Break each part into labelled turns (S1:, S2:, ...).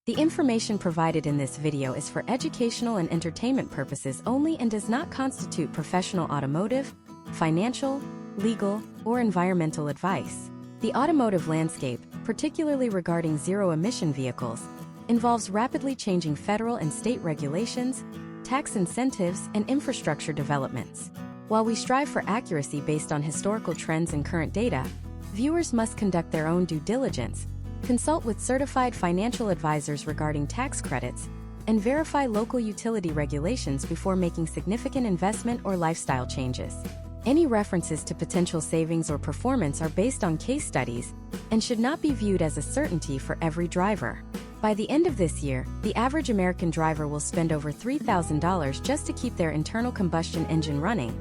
S1: The information provided in this video is for educational and entertainment purposes only and does not constitute professional automotive, financial, legal, or environmental advice. The automotive landscape, particularly regarding zero-emission vehicles, involves rapidly changing federal and state regulations, tax incentives, and infrastructure developments. While we strive for accuracy based on historical trends and current data, viewers must conduct their own due diligence, consult with certified financial advisors regarding tax credits, and verify local utility regulations before making significant investment or lifestyle changes. Any references to potential savings or performance are based on case studies and should not be viewed as a certainty for every driver. By the end of this year, the average American driver will spend over $3,000 just to keep their internal combustion engine running.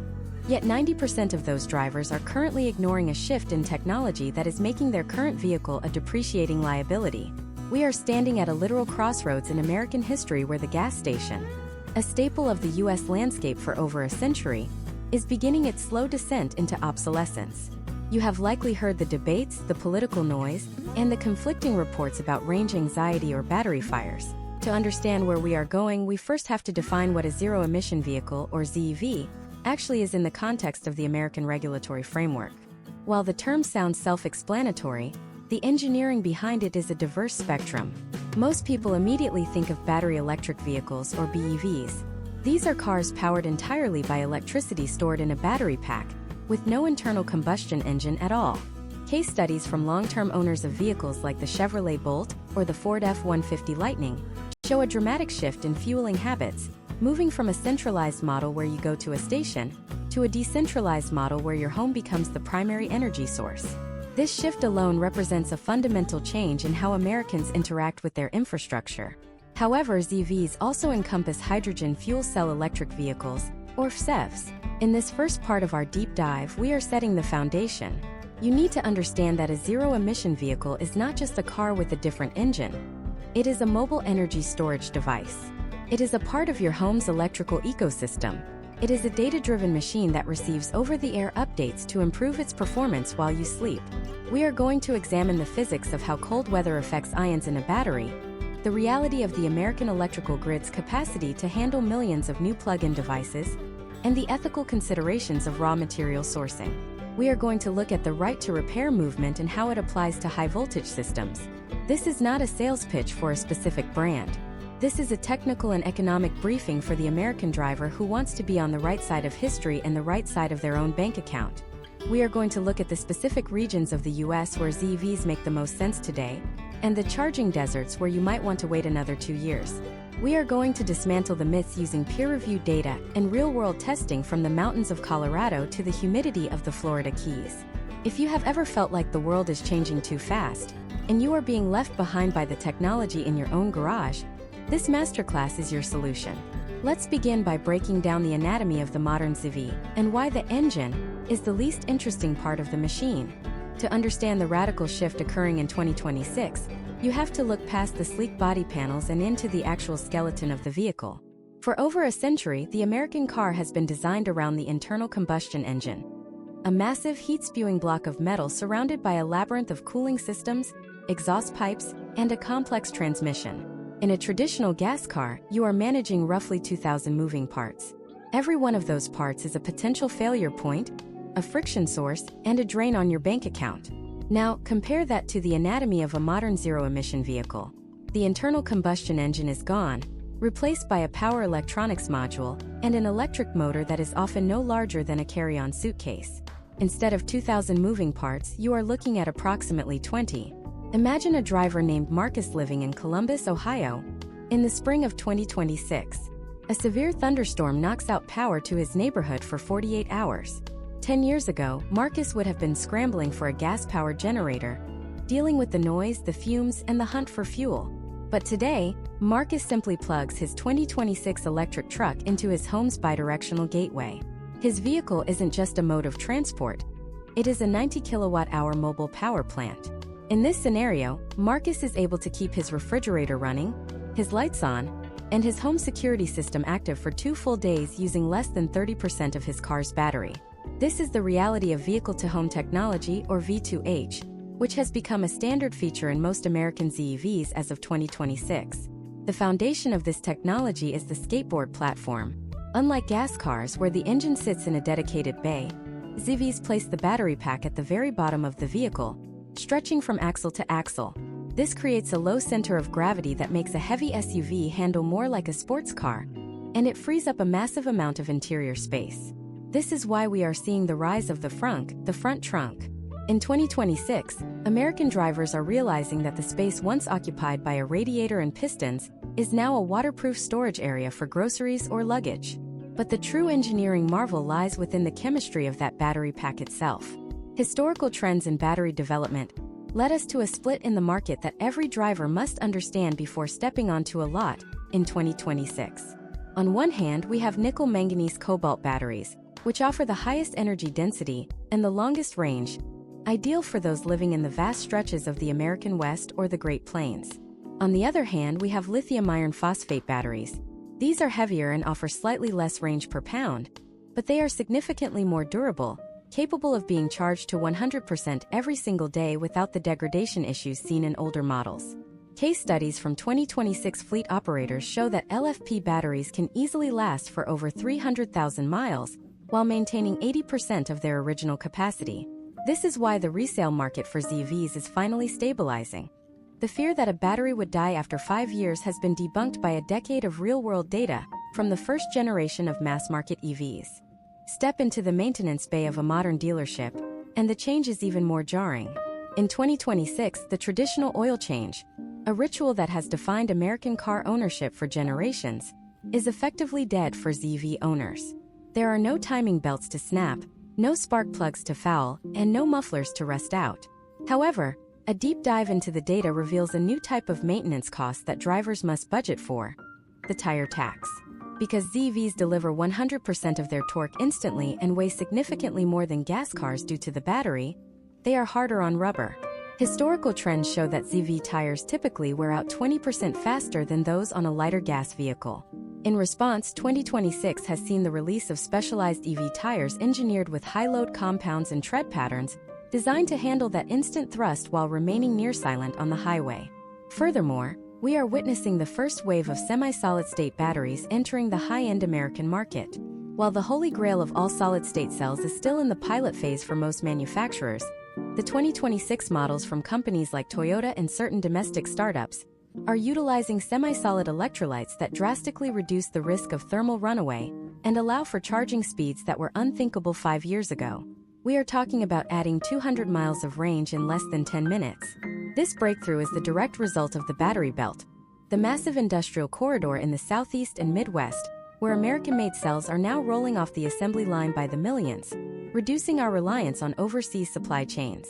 S1: Yet 90% of those drivers are currently ignoring a shift in technology that is making their current vehicle a depreciating liability. We are standing at a literal crossroads in American history where the gas station, a staple of the U.S. landscape for over a century, is beginning its slow descent into obsolescence. You have likely heard the debates, the political noise, and the conflicting reports about range anxiety or battery fires. To understand where we are going, we first have to define what a zero-emission vehicle, or ZEV, actually is in the context of the American regulatory framework. While the term sounds self-explanatory, the engineering behind it is a diverse spectrum. Most people immediately think of battery electric vehicles, or BEVs. These are cars powered entirely by electricity stored in a battery pack, with no internal combustion engine at all. Case studies from long-term owners of vehicles like the Chevrolet Bolt or the Ford F-150 Lightning show a dramatic shift in fueling habits, moving from a centralized model where you go to a station to a decentralized model where your home becomes the primary energy source. This shift alone represents a fundamental change in how Americans interact with their infrastructure. However, ZEVs also encompass hydrogen fuel cell electric vehicles, or FCEVs. In this first part of our deep dive, we are setting the foundation. You need to understand that a zero-emission vehicle is not just a car with a different engine. It is a mobile energy storage device. It is a part of your home's electrical ecosystem. It is a data-driven machine that receives over-the-air updates to improve its performance while you sleep. We are going to examine the physics of how cold weather affects ions in a battery, the reality of the American electrical grid's capacity to handle millions of new plug-in devices, and the ethical considerations of raw material sourcing. We are going to look at the right to repair movement and how it applies to high-voltage systems. This is not a sales pitch for a specific brand. This is a technical and economic briefing for the American driver who wants to be on the right side of history and the right side of their own bank account. We are going to look at the specific regions of the US where ZEVs make the most sense today, and the charging deserts where you might want to wait another 2 years. We are going to dismantle the myths using peer-reviewed data and real-world testing from the mountains of Colorado to the humidity of the Florida Keys. If you have ever felt like the world is changing too fast, and you are being left behind by the technology in your own garage, this masterclass is your solution. Let's begin by breaking down the anatomy of the modern ZEV and why the engine is the least interesting part of the machine. To understand the radical shift occurring in 2026, you have to look past the sleek body panels and into the actual skeleton of the vehicle. For over a century, the American car has been designed around the internal combustion engine, a massive heat-spewing block of metal surrounded by a labyrinth of cooling systems, exhaust pipes, and a complex transmission. In a traditional gas car, you are managing roughly 2,000 moving parts. Every one of those parts is a potential failure point, a friction source, and a drain on your bank account. Now, compare that to the anatomy of a modern zero-emission vehicle. The internal combustion engine is gone, replaced by a power electronics module and an electric motor that is often no larger than a carry-on suitcase. Instead of 2,000 moving parts, you are looking at approximately 20. Imagine a driver named Marcus living in Columbus, Ohio. In the spring of 2026, a severe thunderstorm knocks out power to his neighborhood for 48 hours. 10 years ago, Marcus would have been scrambling for a gas-powered generator, dealing with the noise, the fumes, and the hunt for fuel. But today, Marcus simply plugs his 2026 electric truck into his home's bidirectional gateway. His vehicle isn't just a mode of transport, it is a 90 kilowatt-hour mobile power plant. In this scenario, Marcus is able to keep his refrigerator running, his lights on, and his home security system active for 2 full days using less than 30% of his car's battery. This is the reality of vehicle-to-home technology, or V2H. which has become a standard feature in most American ZEVs as of 2026. The foundation of this technology is the skateboard platform. Unlike gas cars where the engine sits in a dedicated bay, ZEVs place the battery pack at the very bottom of the vehicle, stretching from axle to axle. This creates a low center of gravity that makes a heavy SUV handle more like a sports car, and it frees up a massive amount of interior space. This is why we are seeing the rise of the front trunk. In 2026, American drivers are realizing that the space once occupied by a radiator and pistons is now a waterproof storage area for groceries or luggage. But the true engineering marvel lies within the chemistry of that battery pack itself. Historical trends in battery development led us to a split in the market that every driver must understand before stepping onto a lot in 2026. On one hand, we have nickel-manganese cobalt batteries, which offer the highest energy density and the longest range, ideal for those living in the vast stretches of the American West or the Great Plains. On the other hand, we have lithium iron phosphate batteries. These are heavier and offer slightly less range per pound, but they are significantly more durable, capable of being charged to 100% every single day without the degradation issues seen in older models. Case studies from 2026 fleet operators show that LFP batteries can easily last for over 300,000 miles, while maintaining 80% of their original capacity. This is why the resale market for ZEVs is finally stabilizing. The fear that a battery would die after 5 years has been debunked by a decade of real-world data from the first generation of mass-market EVs. Step into the maintenance bay of a modern dealership, and the change is even more jarring. In 2026, the traditional oil change, a ritual that has defined American car ownership for generations, is effectively dead for ZEV owners. There are no timing belts to snap, no spark plugs to foul, and no mufflers to rust out. However, a deep dive into the data reveals a new type of maintenance cost that drivers must budget for: the tire tax. Because ZEVs deliver 100% of their torque instantly and weigh significantly more than gas cars due to the battery, they are harder on rubber. Historical trends show that ZEV tires typically wear out 20% faster than those on a lighter gas vehicle. In response, 2026 has seen the release of specialized EV tires engineered with high-load compounds and tread patterns designed to handle that instant thrust while remaining near-silent on the highway. Furthermore, we are witnessing the first wave of semi-solid-state batteries entering the high-end American market. While the holy grail of all solid-state cells is still in the pilot phase for most manufacturers, the 2026 models from companies like Toyota and certain domestic startups are utilizing semi-solid electrolytes that drastically reduce the risk of thermal runaway and allow for charging speeds that were unthinkable 5 years ago. We are talking about adding 200 miles of range in less than 10 minutes. This breakthrough is the direct result of the battery belt, the massive industrial corridor in the Southeast and Midwest, where American-made cells are now rolling off the assembly line by the millions, reducing our reliance on overseas supply chains.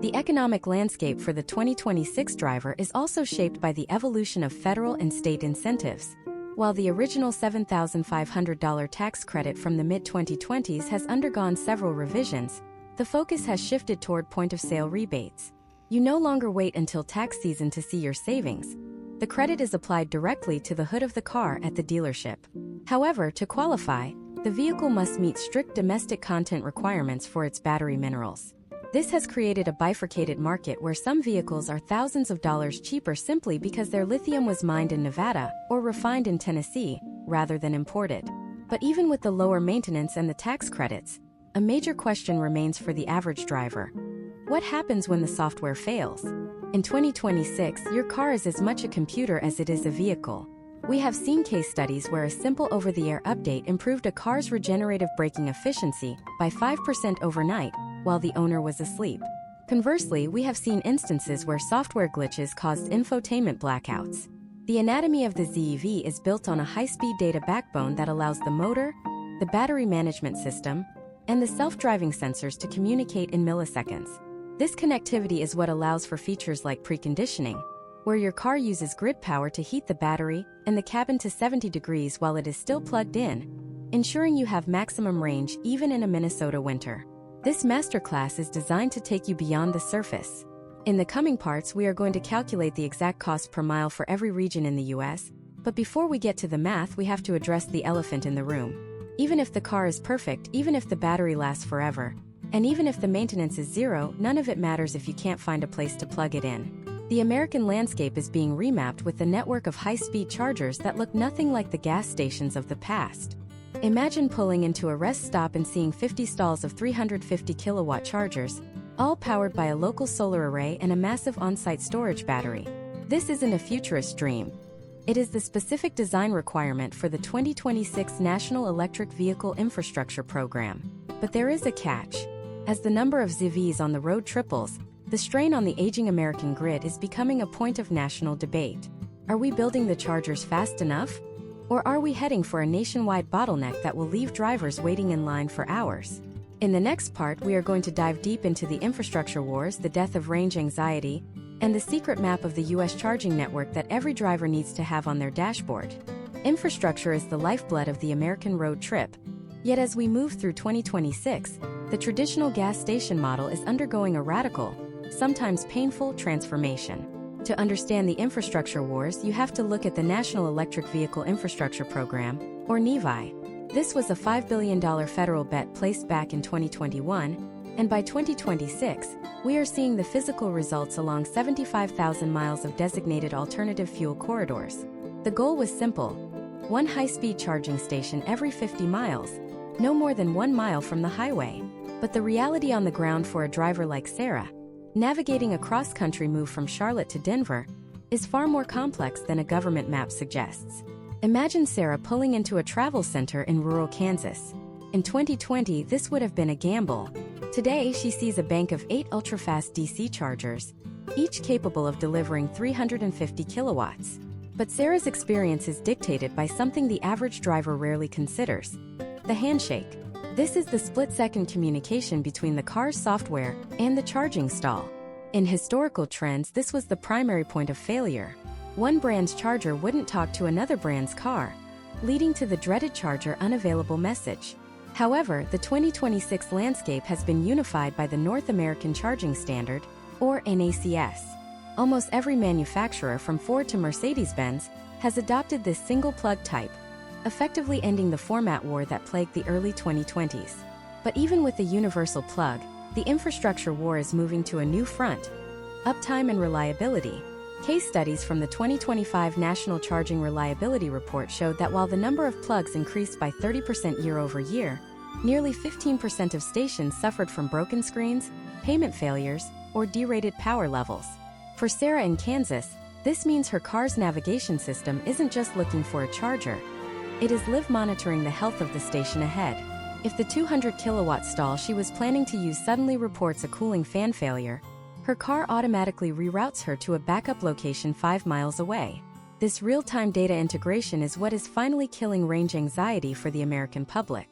S1: The economic landscape for the 2026 driver is also shaped by the evolution of federal and state incentives. While the original $7,500 tax credit from the mid-2020s has undergone several revisions, the focus has shifted toward point-of-sale rebates. You no longer wait until tax season to see your savings. The credit is applied directly to the hood of the car at the dealership. However, to qualify, the vehicle must meet strict domestic content requirements for its battery minerals. This has created a bifurcated market where some vehicles are thousands of dollars cheaper simply because their lithium was mined in Nevada or refined in Tennessee, rather than imported. But even with the lower maintenance and the tax credits, a major question remains for the average driver. What happens when the software fails? In 2026, your car is as much a computer as it is a vehicle. We have seen case studies where a simple over-the-air update improved a car's regenerative braking efficiency by 5% overnight, while the owner was asleep. Conversely, we have seen instances where software glitches caused infotainment blackouts. The anatomy of the ZEV is built on a high-speed data backbone that allows the motor, the battery management system, and the self-driving sensors to communicate in milliseconds. This connectivity is what allows for features like preconditioning, where your car uses grid power to heat the battery and the cabin to 70 degrees while it is still plugged in, ensuring you have maximum range even in a Minnesota winter. This masterclass is designed to take you beyond the surface. In the coming parts, we are going to calculate the exact cost per mile for every region in the US, but before we get to the math, we have to address the elephant in the room. Even if the car is perfect, even if the battery lasts forever, And even if the maintenance is zero, none of it matters if you can't find a place to plug it in. The American landscape is being remapped with a network of high-speed chargers that look nothing like the gas stations of the past. Imagine pulling into a rest stop and seeing 50 stalls of 350 kilowatt chargers, all powered by a local solar array and a massive on-site storage battery. This isn't a futurist dream. It is the specific design requirement for the 2026 National Electric Vehicle Infrastructure Program. But there is a catch. As the number of ZEVs on the road triples, the strain on the aging American grid is becoming a point of national debate. Are we building the chargers fast enough? Or are we heading for a nationwide bottleneck that will leave drivers waiting in line for hours? In the next part, we are going to dive deep into the infrastructure wars, the death of range anxiety, and the secret map of the US charging network that every driver needs to have on their dashboard. Infrastructure is the lifeblood of the American road trip. Yet as we move through 2026, the traditional gas station model is undergoing a radical, sometimes painful, transformation. To understand the infrastructure wars, you have to look at the National Electric Vehicle Infrastructure Program, or NEVI. This was a $5 billion federal bet placed back in 2021, and by 2026, we are seeing the physical results along 75,000 miles of designated alternative fuel corridors. The goal was simple: one high-speed charging station every 50 miles, no more than 1 mile from the highway. But the reality on the ground for a driver like Sarah, navigating a cross-country move from Charlotte to Denver, is far more complex than a government map suggests. Imagine Sarah pulling into a travel center in rural Kansas. In 2020, this would have been a gamble. Today, she sees a bank of 8 ultra-fast DC chargers, each capable of delivering 350 kilowatts. But Sarah's experience is dictated by something the average driver rarely considers: the handshake. This is the split-second communication between the car's software and the charging stall. In historical trends, this was the primary point of failure. One brand's charger wouldn't talk to another brand's car, leading to the dreaded charger unavailable message. However, the 2026 landscape has been unified by the North American Charging Standard, or NACS. Almost every manufacturer from Ford to Mercedes-Benz has adopted this single plug type, effectively ending the format war that plagued the early 2020s. But even with the universal plug, the infrastructure war is moving to a new front: uptime and reliability. Case studies from the 2025 National Charging Reliability Report showed that while the number of plugs increased by 30% year over year, nearly 15% of stations suffered from broken screens, payment failures, or derated power levels. For Sarah in Kansas, this means her car's navigation system isn't just looking for a charger. It is live monitoring the health of the station ahead. If the 200 kilowatt stall she was planning to use suddenly reports a cooling fan failure, her car automatically reroutes her to a backup location 5 miles away. This real-time data integration is what is finally killing range anxiety for the American public.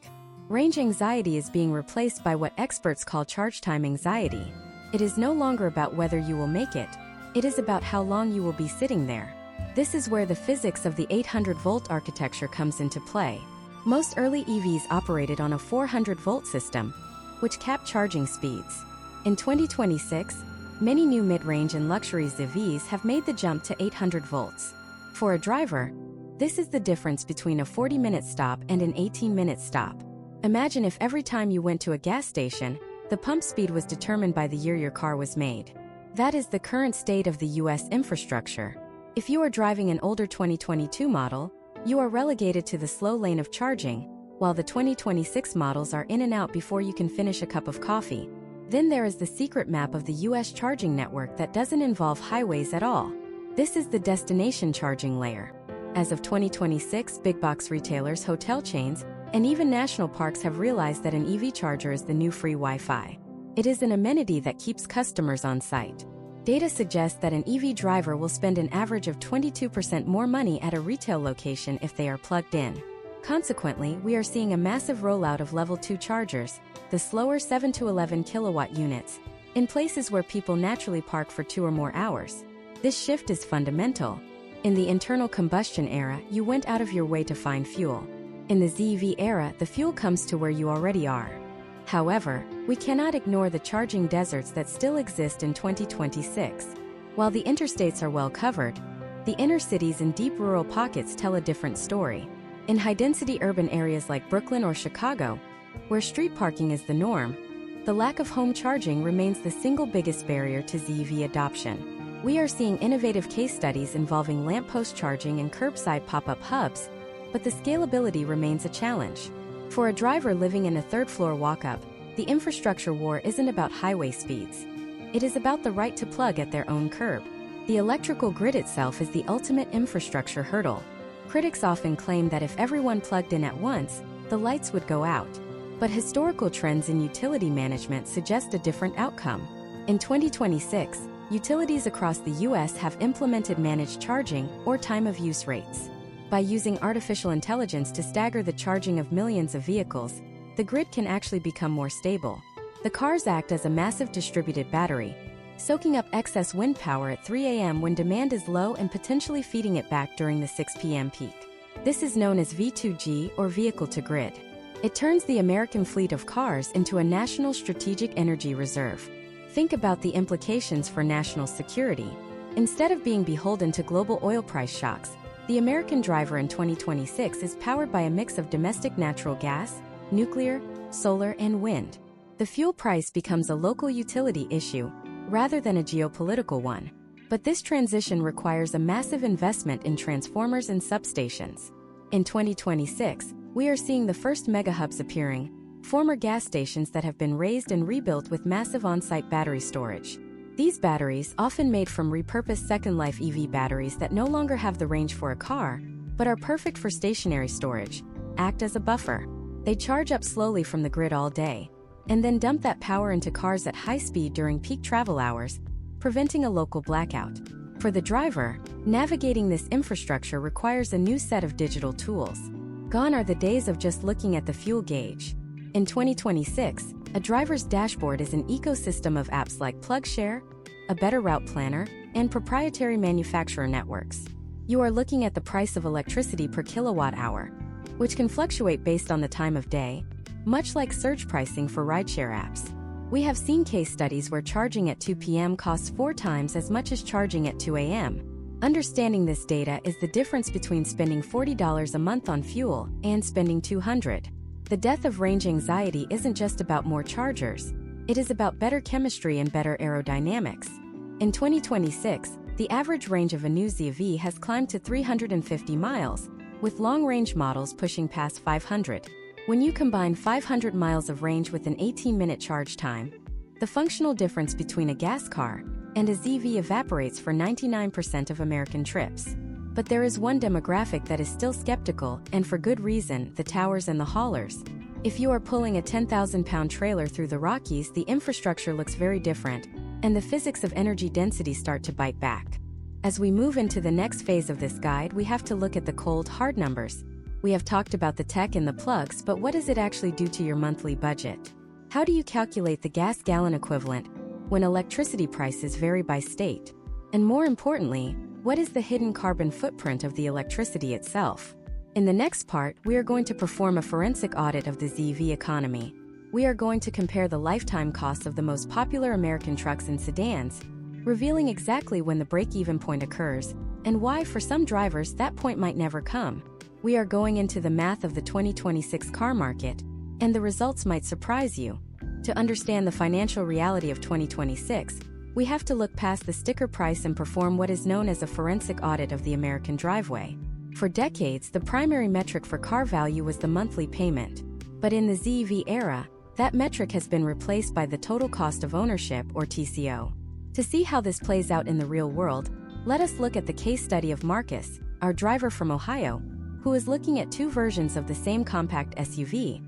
S1: Range anxiety is being replaced by what experts call charge time anxiety. It is no longer about whether you will make it. It is about how long you will be sitting there. This is where the physics of the 800-volt architecture comes into play. Most early EVs operated on a 400-volt system, which capped charging speeds. In 2026, many new mid-range and luxury ZEVs have made the jump to 800 volts. For a driver, this is the difference between a 40-minute stop and an 18-minute stop. Imagine if every time you went to a gas station, the pump speed was determined by the year your car was made. That is the current state of the US infrastructure. If you are driving an older 2022 model, you are relegated to the slow lane of charging, while the 2026 models are in and out before you can finish a cup of coffee. Then there is the secret map of the US charging network that doesn't involve highways at all. This is the destination charging layer. As of 2026, big box retailers, hotel chains, and even national parks have realized that an EV charger is the new free Wi-Fi. It is an amenity that keeps customers on site. Data suggests that an EV driver will spend an average of 22% more money at a retail location if they are plugged in. Consequently, we are seeing a massive rollout of Level 2 chargers, the slower 7 to 11 kilowatt units, in places where people naturally park for 2 or more hours. This shift is fundamental. In the internal combustion era, you went out of your way to find fuel. In the ZEV era, the fuel comes to where you already are. However, we cannot ignore the charging deserts that still exist in 2026. While the interstates are well covered, the inner cities and deep rural pockets tell a different story. In high-density urban areas like Brooklyn or Chicago, where street parking is the norm, the lack of home charging remains the single biggest barrier to ZEV adoption. We are seeing innovative case studies involving lamppost charging and curbside pop-up hubs, but the scalability remains a challenge. For a driver living in a third-floor walk-up, the infrastructure war isn't about highway speeds. It is about the right to plug at their own curb. The electrical grid itself is the ultimate infrastructure hurdle. Critics often claim that if everyone plugged in at once, the lights would go out. But historical trends in utility management suggest a different outcome. In 2026, utilities across the U.S. have implemented managed charging or time-of-use rates. By using artificial intelligence to stagger the charging of millions of vehicles, the grid can actually become more stable. The cars act as a massive distributed battery, soaking up excess wind power at 3 a.m. when demand is low and potentially feeding it back during the 6 p.m. peak. This is known as V2G or vehicle-to-grid. It turns the American fleet of cars into a national strategic energy reserve. Think about the implications for national security. Instead of being beholden to global oil price shocks, the American driver in 2026 is powered by a mix of domestic natural gas, nuclear, solar, and wind. The fuel price becomes a local utility issue, rather than a geopolitical one. But this transition requires a massive investment in transformers and substations. In 2026, we are seeing the first mega-hubs appearing, former gas stations that have been raised and rebuilt with massive on-site battery storage. These batteries, often made from repurposed second-life EV batteries that no longer have the range for a car, but are perfect for stationary storage, act as a buffer. They charge up slowly from the grid all day, and then dump that power into cars at high speed during peak travel hours, preventing a local blackout. For the driver, navigating this infrastructure requires a new set of digital tools. Gone are the days of just looking at the fuel gauge. In 2026, a driver's dashboard is an ecosystem of apps like PlugShare, a better route planner, and proprietary manufacturer networks. You are looking at the price of electricity per kilowatt hour, which can fluctuate based on the time of day, much like surge pricing for rideshare apps. We have seen case studies where charging at 2 p.m. costs 4 times as much as charging at 2 a.m. Understanding this data is the difference between spending $40 a month on fuel and spending $200. The death of range anxiety isn't just about more chargers. It is about better chemistry and better aerodynamics. In 2026, the average range of a new ZEV has climbed to 350 miles, with long-range models pushing past 500. When you combine 500 miles of range with an 18-minute charge time, the functional difference between a gas car and a ZEV evaporates for 99% of American trips. But there is one demographic that is still skeptical, and for good reason: the towers and the haulers. If you are pulling a 10,000-pound trailer through the Rockies, the infrastructure looks very different, and the physics of energy density start to bite back. As we move into the next phase of this guide, we have to look at the cold, hard numbers. We have talked about the tech and the plugs, but what does it actually do to your monthly budget? How do you calculate the gas gallon equivalent when electricity prices vary by state? And more importantly, what is the hidden carbon footprint of the electricity itself? In the next part, we are going to perform a forensic audit of the ZEV economy. We are going to compare the lifetime costs of the most popular American trucks and sedans, revealing exactly when the break-even point occurs, and why for some drivers that point might never come. We are going into the math of the 2026 car market, and the results might surprise you. To understand the financial reality of 2026, we have to look past the sticker price and perform what is known as a forensic audit of the American driveway. For decades, the primary metric for car value was the monthly payment. But in the ZEV era, that metric has been replaced by the total cost of ownership, or TCO. To see how this plays out in the real world, let us look at the case study of Marcus, our driver from Ohio, who is looking at 2 versions of the same compact SUV,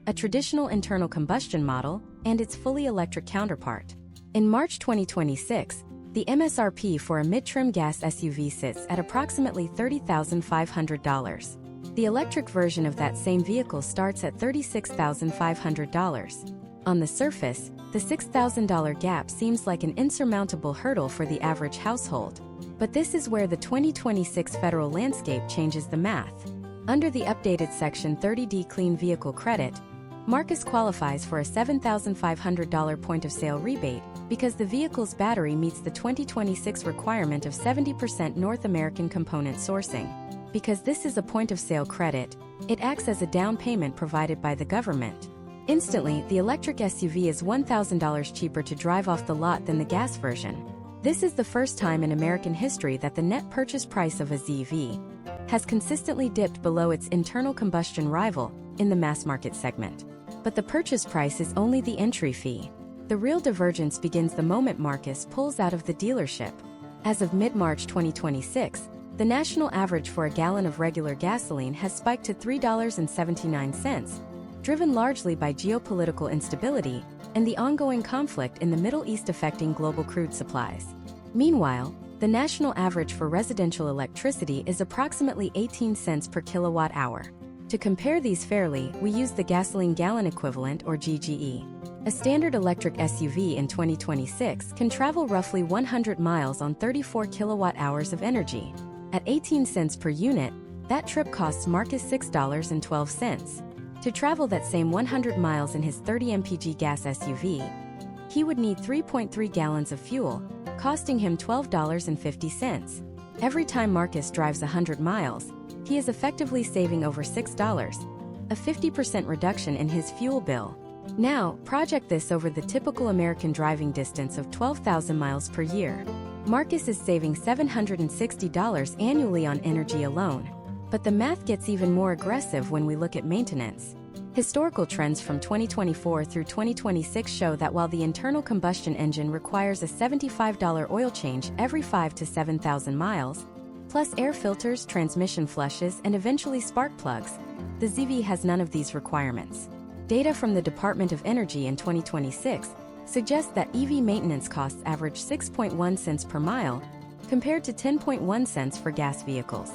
S1: a traditional internal combustion model and its fully electric counterpart. In March 2026, the MSRP for a mid-trim gas SUV sits at approximately $30,500. The electric version of that same vehicle starts at $36,500. On the surface, the $6,000 gap seems like an insurmountable hurdle for the average household. But this is where the 2026 federal landscape changes the math. Under the updated Section 30D Clean Vehicle Credit, Marcus qualifies for a $7,500 point-of-sale rebate because the vehicle's battery meets the 2026 requirement of 70% North American component sourcing. Because this is a point-of-sale credit, it acts as a down payment provided by the government. Instantly, the electric SUV is $1,000 cheaper to drive off the lot than the gas version. This is the first time in American history that the net purchase price of a ZEV has consistently dipped below its internal combustion rival in the mass market segment. But the purchase price is only the entry fee. The real divergence begins the moment Marcus pulls out of the dealership. As of mid-March 2026, the national average for a gallon of regular gasoline has spiked to $3.79, driven largely by geopolitical instability and the ongoing conflict in the Middle East affecting global crude supplies. Meanwhile, the national average for residential electricity is approximately 18 cents per kilowatt hour. To compare these fairly, we use the gasoline gallon equivalent, or GGE. A standard electric SUV in 2026 can travel roughly 100 miles on 34 kilowatt hours of energy. At 18 cents per unit, that trip costs Marcus $6.12. To travel that same 100 miles in his 30 mpg gas SUV, he would need 3.3 gallons of fuel, costing him $12.50. Every time Marcus drives 100 miles, he is effectively saving over $6, a 50% reduction in his fuel bill. Now, project this over the typical American driving distance of 12,000 miles per year. Marcus is saving $760 annually on energy alone. But the math gets even more aggressive when we look at maintenance. Historical trends from 2024 through 2026 show that while the internal combustion engine requires a $75 oil change every 5,000 to 7,000 miles, plus air filters, transmission flushes, and eventually spark plugs, the ZEV has none of these requirements. Data from the Department of Energy in 2026 suggests that EV maintenance costs average 6.1 cents per mile, compared to 10.1 cents for gas vehicles.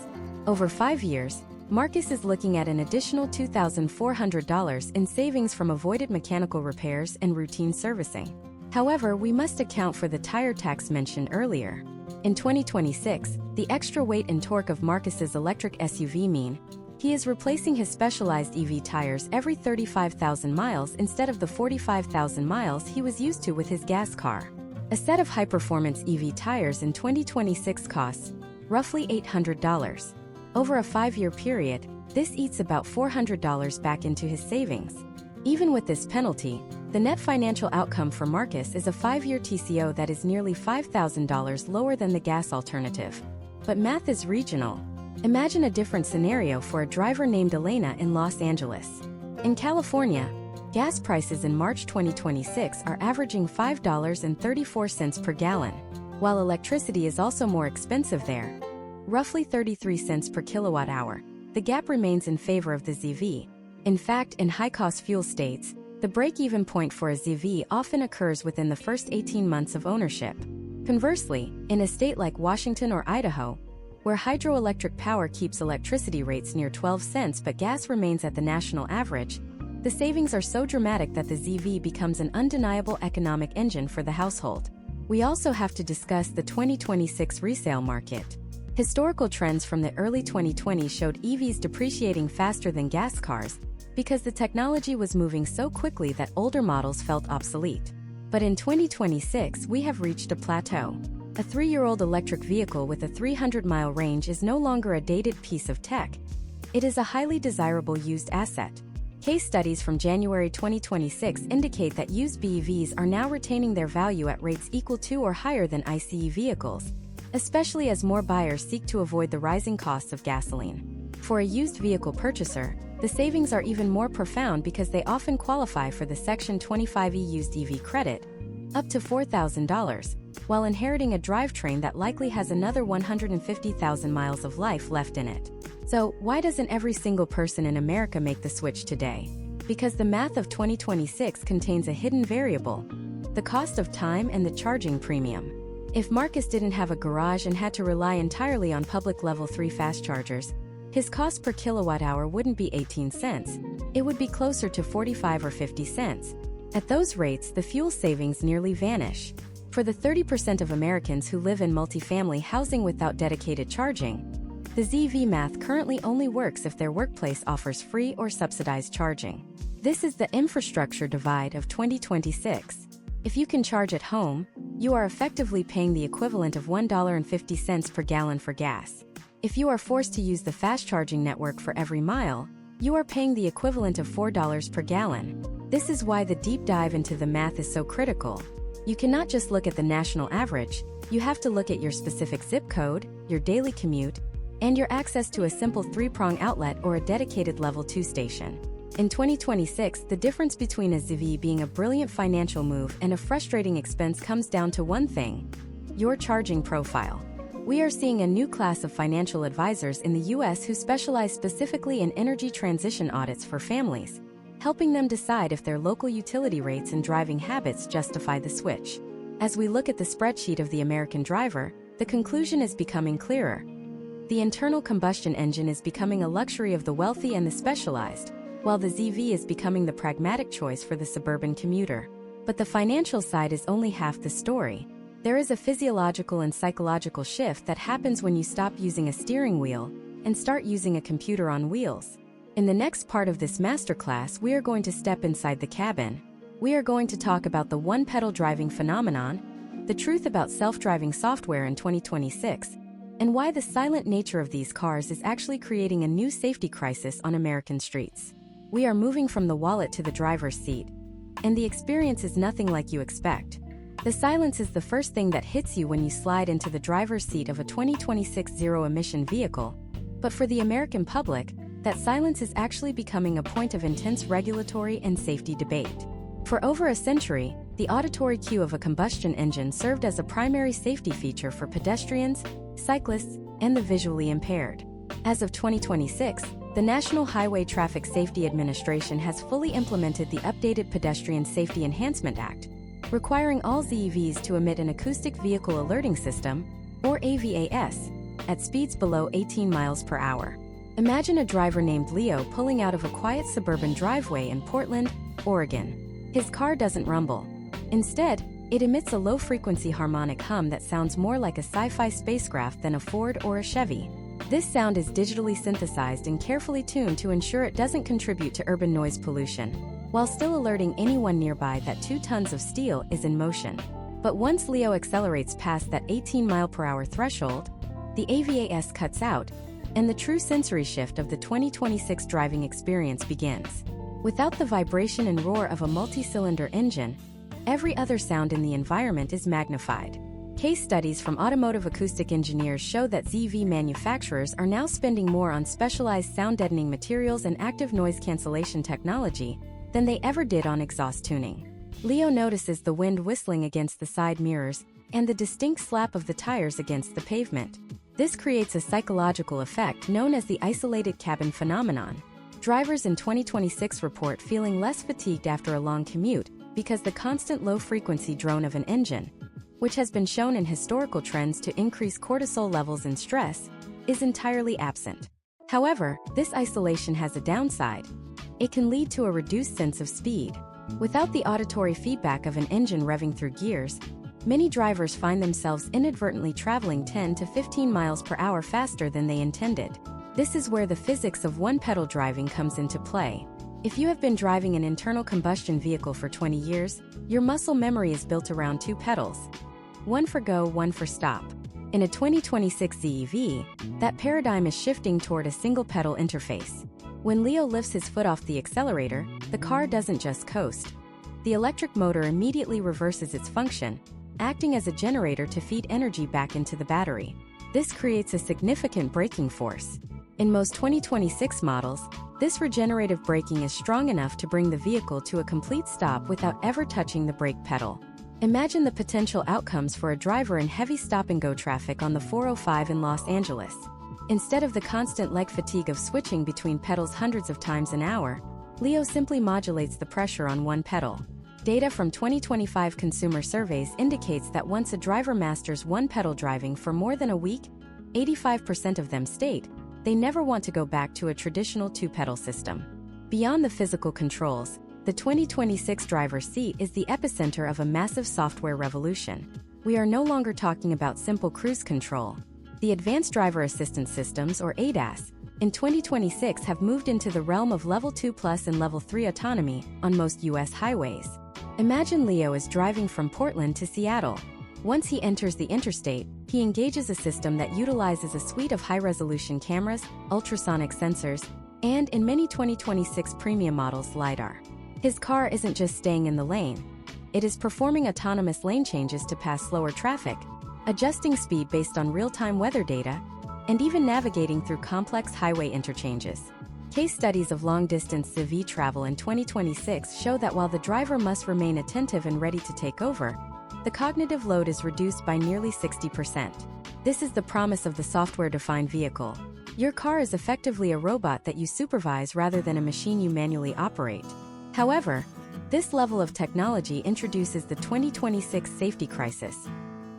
S1: Over 5 years, Marcus is looking at an additional $2,400 in savings from avoided mechanical repairs and routine servicing. However, we must account for the tire tax mentioned earlier. In 2026, the extra weight and torque of Marcus's electric SUV mean he is replacing his specialized EV tires every 35,000 miles instead of the 45,000 miles he was used to with his gas car. A set of high-performance EV tires in 2026 costs roughly $800. Over a 5-year period, this eats about $400 back into his savings. Even with this penalty, the net financial outcome for Marcus is a 5-year TCO that is nearly $5,000 lower than the gas alternative. But math is regional. Imagine a different scenario for a driver named Elena in Los Angeles. In California, gas prices in March 2026 are averaging $5.34 per gallon, while electricity is also more expensive there, roughly 33 cents per kilowatt hour. The gap remains in favor of the ZEV. In fact, in high-cost fuel states, the break-even point for a ZEV often occurs within the first 18 months of ownership. Conversely, in a state like Washington or Idaho, where hydroelectric power keeps electricity rates near 12 cents but gas remains at the national average, the savings are so dramatic that the ZEV becomes an undeniable economic engine for the household. We also have to discuss the 2026 resale market. Historical trends from the early 2020s showed EVs depreciating faster than gas cars because the technology was moving so quickly that older models felt obsolete. But in 2026, we have reached a plateau. A 3-year-old electric vehicle with a 300-mile range is no longer a dated piece of tech. It is a highly desirable used asset. Case studies from January 2026 indicate that used BEVs are now retaining their value at rates equal to or higher than ICE vehicles, especially as more buyers seek to avoid the rising costs of gasoline. For a used vehicle purchaser, the savings are even more profound because they often qualify for the Section 25E used EV credit, up to $4,000, while inheriting a drivetrain that likely has another 150,000 miles of life left in it. So, why doesn't every single person in America make the switch today? Because the math of 2026 contains a hidden variable: the cost of time and the charging premium. If Marcus didn't have a garage and had to rely entirely on public Level 3 fast chargers, his cost per kilowatt hour wouldn't be 18 cents. It would be closer to 45 or 50 cents. At those rates, the fuel savings nearly vanish. For the 30% of Americans who live in multifamily housing without dedicated charging, the ZEV math currently only works if their workplace offers free or subsidized charging. This is the infrastructure divide of 2026. If you can charge at home, you are effectively paying the equivalent of $1.50 per gallon for gas. If you are forced to use the fast charging network for every mile, you are paying the equivalent of $4 per gallon. This is why the deep dive into the math is so critical. You cannot just look at the national average, you have to look at your specific zip code, your daily commute, and your access to a simple 3-prong outlet or a dedicated level 2 station. In 2026, the difference between a ZEV being a brilliant financial move and a frustrating expense comes down to one thing: your charging profile. We are seeing a new class of financial advisors in the US who specialize specifically in energy transition audits for families, helping them decide if their local utility rates and driving habits justify the switch. As we look at the spreadsheet of the American driver, the conclusion is becoming clearer. The internal combustion engine is becoming a luxury of the wealthy and the specialized, while the ZEV is becoming the pragmatic choice for the suburban commuter. But the financial side is only half the story. There is a physiological and psychological shift that happens when you stop using a steering wheel and start using a computer on wheels. In the next part of this masterclass, we are going to step inside the cabin. We are going to talk about the one-pedal driving phenomenon, the truth about self-driving software in 2026, and why the silent nature of these cars is actually creating a new safety crisis on American streets. We are moving from the wallet to the driver's seat, and the experience is nothing like you expect. The silence is the first thing that hits you when you slide into the driver's seat of a 2026 zero-emission vehicle. But for the American public, that silence is actually becoming a point of intense regulatory and safety debate. For over a century, the auditory cue of a combustion engine served as a primary safety feature for pedestrians, cyclists, and the visually impaired. As of 2026, the National Highway Traffic Safety Administration has fully implemented the updated Pedestrian Safety Enhancement Act, requiring all ZEVs to emit an acoustic vehicle alerting system, or AVAS, at speeds below 18 miles per hour. Imagine a driver named Leo pulling out of a quiet suburban driveway in Portland, Oregon. His car doesn't rumble. Instead, it emits a low-frequency harmonic hum that sounds more like a sci-fi spacecraft than a Ford or a Chevy. This sound is digitally synthesized and carefully tuned to ensure it doesn't contribute to urban noise pollution, while still alerting anyone nearby that 2 tons of steel is in motion. But once Leo accelerates past that 18-mile-per-hour threshold, the AVAS cuts out, and the true sensory shift of the 2026 driving experience begins. Without the vibration and roar of a multi-cylinder engine, every other sound in the environment is magnified. Case studies from automotive acoustic engineers show that ZEV manufacturers are now spending more on specialized sound deadening materials and active noise cancellation technology than they ever did on exhaust tuning. Leo notices the wind whistling against the side mirrors and the distinct slap of the tires against the pavement. This creates a psychological effect known as the isolated cabin phenomenon. Drivers in 2026 report feeling less fatigued after a long commute because the constant low-frequency drone of an engine, which has been shown in historical trends to increase cortisol levels in stress, is entirely absent. However, this isolation has a downside. It can lead to a reduced sense of speed. Without the auditory feedback of an engine revving through gears, many drivers find themselves inadvertently traveling 10 to 15 miles per hour faster than they intended. This is where the physics of one-pedal driving comes into play. If you have been driving an internal combustion vehicle for 20 years, your muscle memory is built around 2 pedals. One for go, one for stop. In a 2026 ZEV, that paradigm is shifting toward a single-pedal interface. When Leo lifts his foot off the accelerator, the car doesn't just coast. The electric motor immediately reverses its function, acting as a generator to feed energy back into the battery. This creates a significant braking force. In most 2026 models, this regenerative braking is strong enough to bring the vehicle to a complete stop without ever touching the brake pedal. Imagine the potential outcomes for a driver in heavy stop-and-go traffic on the 405 in Los Angeles. Instead of the constant leg fatigue of switching between pedals hundreds of times an hour, Leo simply modulates the pressure on one pedal. Data from 2025 consumer surveys indicates that once a driver masters one-pedal driving for more than a week, 85% of them state they never want to go back to a traditional 2-pedal system. Beyond the physical controls, the 2026 driver's seat is the epicenter of a massive software revolution. We are no longer talking about simple cruise control. The Advanced Driver Assistance Systems, or ADAS, in 2026 have moved into the realm of Level 2 Plus and Level 3 autonomy on most U.S. highways. Imagine Leo is driving from Portland to Seattle. Once he enters the interstate, he engages a system that utilizes a suite of high-resolution cameras, ultrasonic sensors, and, in many 2026 premium models, LiDAR. His car isn't just staying in the lane. It is performing autonomous lane changes to pass slower traffic, adjusting speed based on real-time weather data, and even navigating through complex highway interchanges. Case studies of long-distance ZEV travel in 2026 show that while the driver must remain attentive and ready to take over, the cognitive load is reduced by nearly 60%. This is the promise of the software-defined vehicle. Your car is effectively a robot that you supervise rather than a machine you manually operate. However, this level of technology introduces the 2026 safety crisis: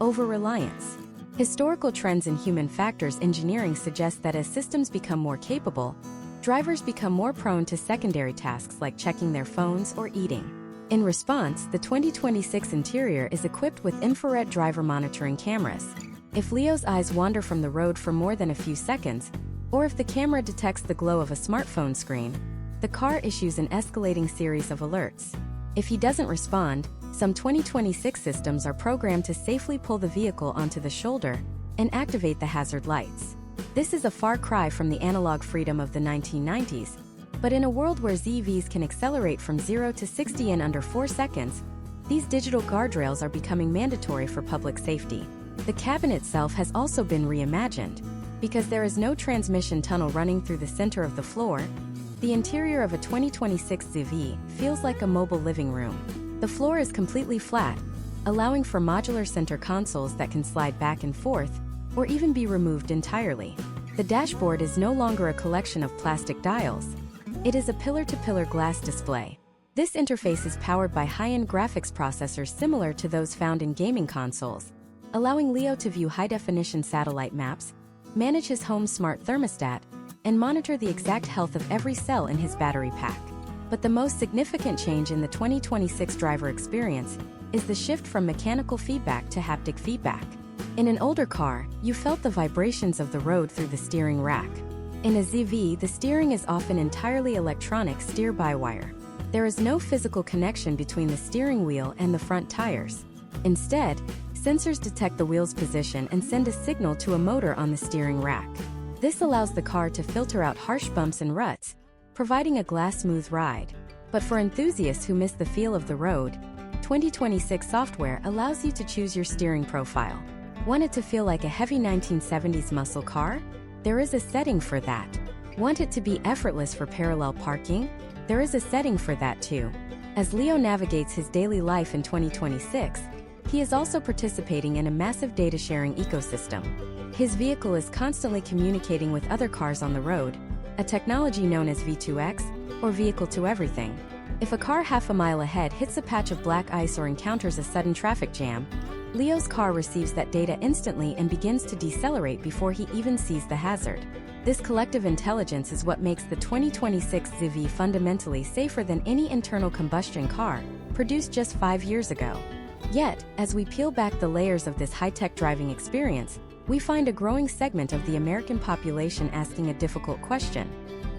S1: over-reliance. Historical trends in human factors engineering suggest that as systems become more capable, drivers become more prone to secondary tasks like checking their phones or eating. In response, the 2026 interior is equipped with infrared driver monitoring cameras. If Leo's eyes wander from the road for more than a few seconds, or if the camera detects the glow of a smartphone screen, the car issues an escalating series of alerts. If he doesn't respond, some 2026 systems are programmed to safely pull the vehicle onto the shoulder and activate the hazard lights. This is a far cry from the analog freedom of the 1990s, but in a world where ZEVs can accelerate from 0 to 60 in under 4 seconds, these digital guardrails are becoming mandatory for public safety. The cabin itself has also been reimagined. Because there is no transmission tunnel running through the center of the floor, the interior of a 2026 ZEV feels like a mobile living room. The floor is completely flat, allowing for modular center consoles that can slide back and forth, or even be removed entirely. The dashboard is no longer a collection of plastic dials. It is a pillar-to-pillar glass display. This interface is powered by high-end graphics processors similar to those found in gaming consoles, allowing Leo to view high-definition satellite maps, manage his home's smart thermostat, and monitor the exact health of every cell in his battery pack. But the most significant change in the 2026 driver experience is the shift from mechanical feedback to haptic feedback. In an older car, you felt the vibrations of the road through the steering rack. In a ZEV, the steering is often entirely electronic steer-by-wire. There is no physical connection between the steering wheel and the front tires. Instead, sensors detect the wheel's position and send a signal to a motor on the steering rack. This allows the car to filter out harsh bumps and ruts, providing a glass-smooth ride. But for enthusiasts who miss the feel of the road, 2026 software allows you to choose your steering profile. Want it to feel like a heavy 1970s muscle car? There is a setting for that. Want it to be effortless for parallel parking? There is a setting for that too. As Leo navigates his daily life in 2026, he is also participating in a massive data-sharing ecosystem. His vehicle is constantly communicating with other cars on the road, a technology known as V2X, or Vehicle to Everything. If a car half a mile ahead hits a patch of black ice or encounters a sudden traffic jam, Leo's car receives that data instantly and begins to decelerate before he even sees the hazard. This collective intelligence is what makes the 2026 ZEV fundamentally safer than any internal combustion car produced just 5 years ago. Yet, as we peel back the layers of this high-tech driving experience, we find a growing segment of the American population asking a difficult question.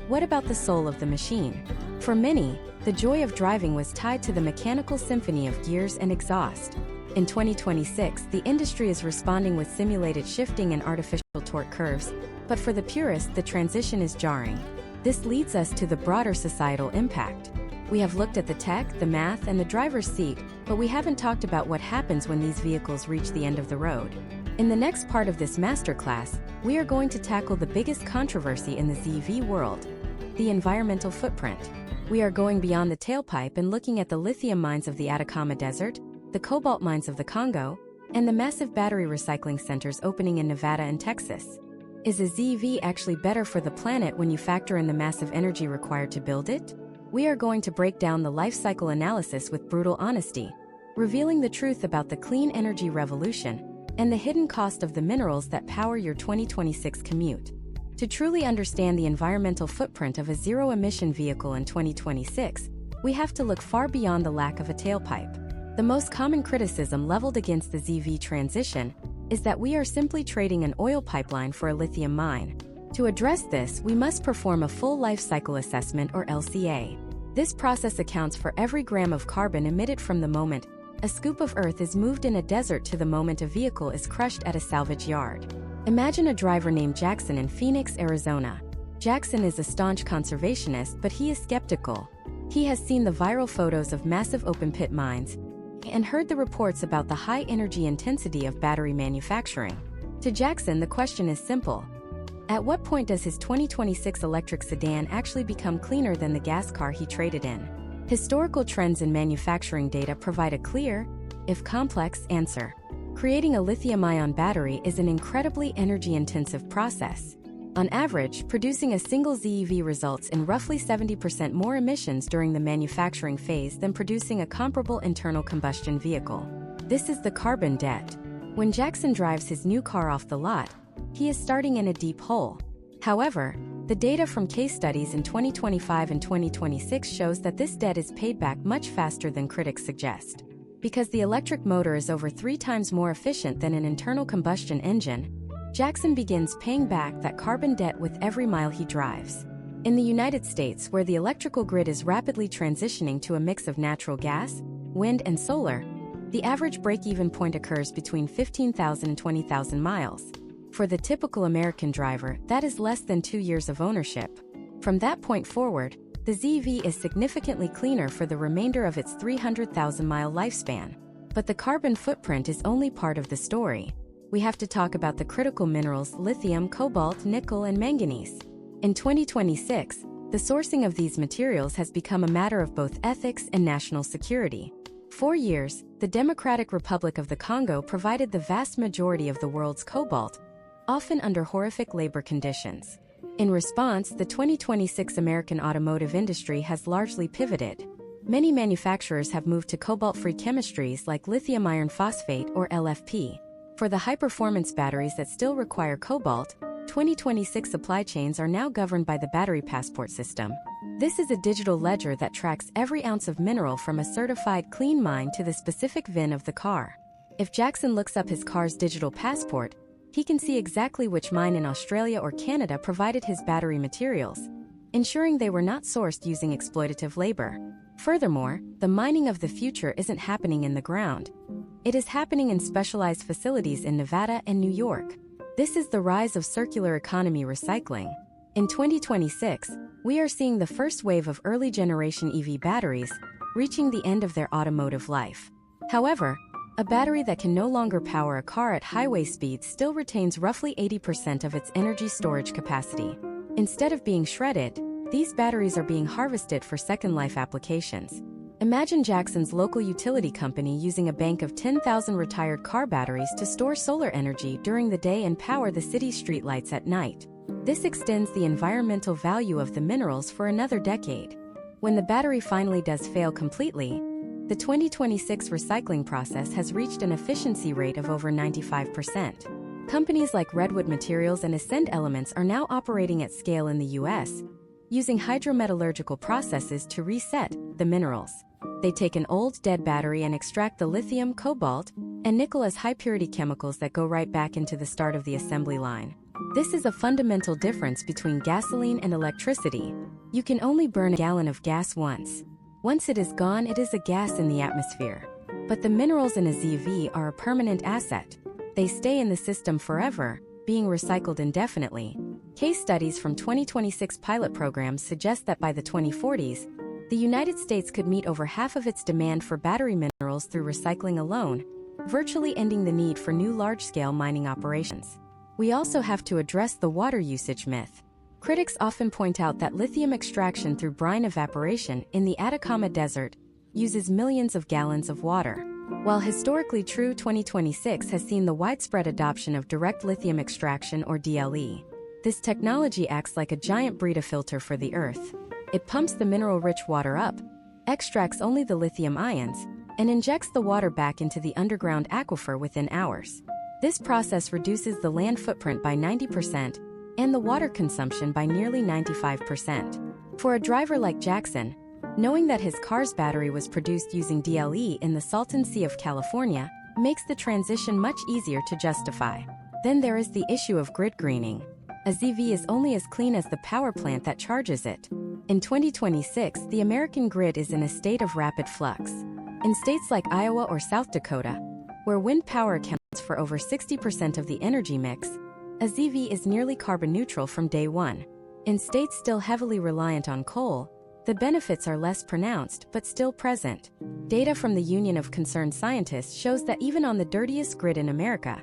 S1: What about the soul of the machine? For many, the joy of driving was tied to the mechanical symphony of gears and exhaust. In 2026, the industry is responding with simulated shifting and artificial torque curves, but for the purist, the transition is jarring. This leads us to the broader societal impact. We have looked at the tech, the math, and the driver's seat, but we haven't talked about what happens when these vehicles reach the end of the road. In the next part of this masterclass, we are going to tackle the biggest controversy in the ZEV world: the environmental footprint. We are going beyond the tailpipe and looking at the lithium mines of the Atacama Desert, the cobalt mines of the Congo, and the massive battery recycling centers opening in Nevada and Texas. Is a ZEV actually better for the planet when you factor in the massive energy required to build it? We are going to break down the life cycle analysis with brutal honesty, revealing the truth about the clean energy revolution and the hidden cost of the minerals that power your 2026 commute. To truly understand the environmental footprint of a zero-emission vehicle in 2026, we have to look far beyond the lack of a tailpipe. The most common criticism leveled against the ZEV transition is that we are simply trading an oil pipeline for a lithium mine. To address this, we must perform a full life cycle assessment, or LCA. This process accounts for every gram of carbon emitted from the moment a scoop of earth is moved in a desert to the moment a vehicle is crushed at a salvage yard. Imagine a driver named Jackson in Phoenix, Arizona. Jackson is a staunch conservationist, but he is skeptical. He has seen the viral photos of massive open-pit mines and heard the reports about the high energy intensity of battery manufacturing. To Jackson, the question is simple. At what point does his 2026 electric sedan actually become cleaner than the gas car he traded in? Historical trends in manufacturing data provide a clear, if complex, answer. Creating a lithium-ion battery is an incredibly energy-intensive process. On average, producing a single ZEV results in roughly 70% more emissions during the manufacturing phase than producing a comparable internal combustion vehicle. This is the carbon debt. When Jackson drives his new car off the lot, he is starting in a deep hole. However, the data from case studies in 2025 and 2026 shows that this debt is paid back much faster than critics suggest. Because the electric motor is over 3 times more efficient than an internal combustion engine, Jackson begins paying back that carbon debt with every mile he drives. In the United States, where the electrical grid is rapidly transitioning to a mix of natural gas, wind, and solar, the average break-even point occurs between 15,000 and 20,000 miles. For the typical American driver, that is less than 2 years of ownership. From that point forward, the ZEV is significantly cleaner for the remainder of its 300,000-mile lifespan. But the carbon footprint is only part of the story. We have to talk about the critical minerals lithium, cobalt, nickel, and manganese. In 2026, the sourcing of these materials has become a matter of both ethics and national security. For years, the Democratic Republic of the Congo provided the vast majority of the world's cobalt, often under horrific labor conditions. In response, the 2026 American automotive industry has largely pivoted. Many manufacturers have moved to cobalt-free chemistries like lithium iron phosphate or LFP. For the high-performance batteries that still require cobalt, 2026 supply chains are now governed by the Battery Passport System. This is a digital ledger that tracks every ounce of mineral from a certified clean mine to the specific VIN of the car. If Jackson looks up his car's digital passport, he can see exactly which mine in Australia or Canada provided his battery materials, ensuring they were not sourced using exploitative labor. Furthermore, the mining of the future isn't happening in the ground. It is happening in specialized facilities in Nevada and New York. This is the rise of circular economy recycling. In 2026, we are seeing the first wave of early-generation EV batteries reaching the end of their automotive life. However, a battery that can no longer power a car at highway speeds still retains roughly 80% of its energy storage capacity. Instead of being shredded, these batteries are being harvested for second life applications. Imagine Jackson's local utility company using a bank of 10,000 retired car batteries to store solar energy during the day and power the city's streetlights at night. This extends the environmental value of the minerals for another decade. When the battery finally does fail completely, the 2026 recycling process has reached an efficiency rate of over 95%. Companies like Redwood Materials and Ascend Elements are now operating at scale in the US, using hydrometallurgical processes to reset the minerals. They take an old dead battery and extract the lithium, cobalt, and nickel as high-purity chemicals that go right back into the start of the assembly line. This is a fundamental difference between gasoline and electricity. You can only burn a gallon of gas once. Once it is gone, it is a gas in the atmosphere. But the minerals in a ZEV are a permanent asset. They stay in the system forever, being recycled indefinitely. Case studies from 2026 pilot programs suggest that by the 2040s, the United States could meet over half of its demand for battery minerals through recycling alone, virtually ending the need for new large-scale mining operations. We also have to address the water usage myth. Critics often point out that lithium extraction through brine evaporation in the Atacama Desert uses millions of gallons of water. While historically true, 2026 has seen the widespread adoption of direct lithium extraction or DLE. This technology acts like a giant Brita filter for the Earth. It pumps the mineral-rich water up, extracts only the lithium ions, and injects the water back into the underground aquifer within hours. This process reduces the land footprint by 90% and the water consumption by nearly 95%. For a driver like Jackson, knowing that his car's battery was produced using DLE in the Salton Sea of California makes the transition much easier to justify. Then there is the issue of grid greening. A ZEV is only as clean as the power plant that charges it. In 2026, the American grid is in a state of rapid flux. In states like Iowa or South Dakota, where wind power accounts for over 60% of the energy mix, a ZEV is nearly carbon neutral from day one. In states still heavily reliant on coal, The benefits are less pronounced but still present. Data from the Union of Concerned Scientists shows that even on the dirtiest grid in America,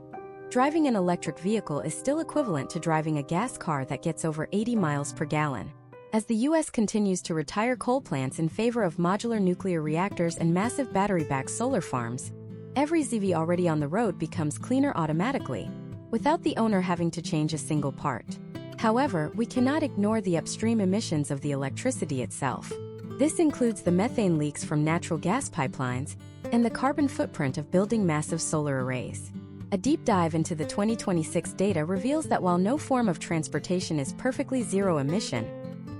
S1: driving an electric vehicle is still equivalent to driving a gas car that gets over 80 miles per gallon. As the U.S. continues to retire coal plants in favor of modular nuclear reactors and massive battery-backed solar farms, every ZEV already on the road becomes cleaner automatically, without the owner having to change a single part. However, we cannot ignore the upstream emissions of the electricity itself. This includes the methane leaks from natural gas pipelines and the carbon footprint of building massive solar arrays. A deep dive into the 2026 data reveals that while no form of transportation is perfectly zero emission,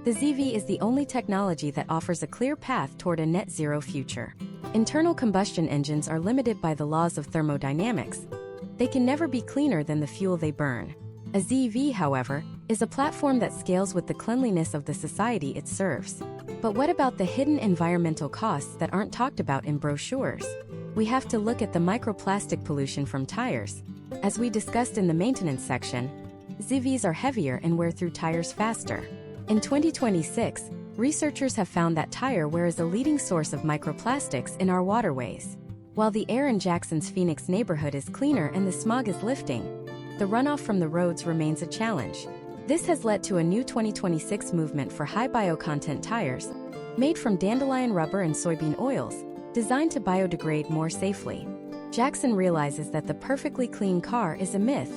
S1: the ZEV is the only technology that offers a clear path toward a net zero future. Internal combustion engines are limited by the laws of thermodynamics. They can never be cleaner than the fuel they burn. A ZEV, however, is a platform that scales with the cleanliness of the society it serves. But what about the hidden environmental costs that aren't talked about in brochures? We have to look at the microplastic pollution from tires. As we discussed in the maintenance section, ZEVs are heavier and wear through tires faster. In 2026, researchers have found that tire wear is a leading source of microplastics in our waterways. While the air in Jackson's Phoenix neighborhood is cleaner and the smog is lifting, the runoff from the roads remains a challenge. This has led to a new 2026 movement for high biocontent tires, made from dandelion rubber and soybean oils, designed to biodegrade more safely. Jackson realizes that the perfectly clean car is a myth,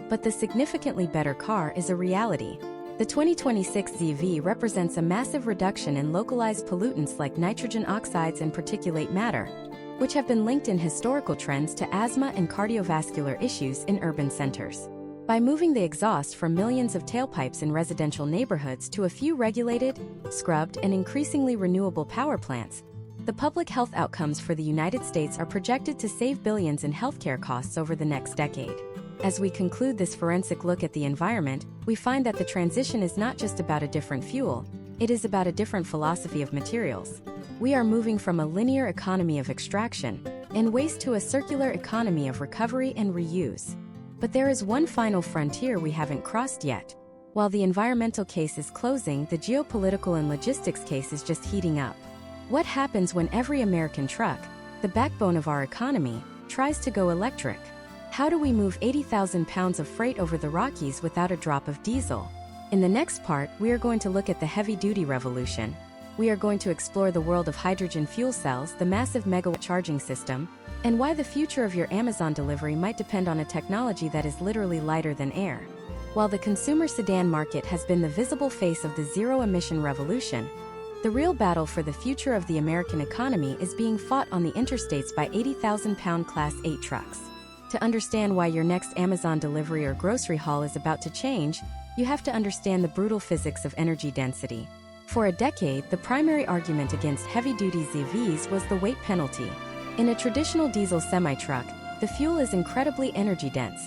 S1: but the significantly better car is a reality. The 2026 ZEV represents a massive reduction in localized pollutants like nitrogen oxides and particulate matter, which have been linked in historical trends to asthma and cardiovascular issues in urban centers. By moving the exhaust from millions of tailpipes in residential neighborhoods to a few regulated, scrubbed, and increasingly renewable power plants, the public health outcomes for the United States are projected to save billions in healthcare costs over the next decade. As we conclude this forensic look at the environment, we find that the transition is not just about a different fuel, it is about a different philosophy of materials. We are moving from a linear economy of extraction and waste to a circular economy of recovery and reuse. But there is one final frontier we haven't crossed yet. While the environmental case is closing, the geopolitical and logistics case is just heating up. What happens when every American truck, the backbone of our economy, tries to go electric? How do we move 80,000 pounds of freight over the Rockies without a drop of diesel? In the next part, we are going to look at the heavy-duty revolution. We are going to explore the world of hydrogen fuel cells, the massive megawatt charging system, and why the future of your Amazon delivery might depend on a technology that is literally lighter than air. While the consumer sedan market has been the visible face of the zero-emission revolution, the real battle for the future of the American economy is being fought on the interstates by 80,000-pound Class 8 trucks. To understand why your next Amazon delivery or grocery haul is about to change, you have to understand the brutal physics of energy density. For a decade, the primary argument against heavy-duty ZEVs was the weight penalty. In a traditional diesel semi-truck, the fuel is incredibly energy-dense,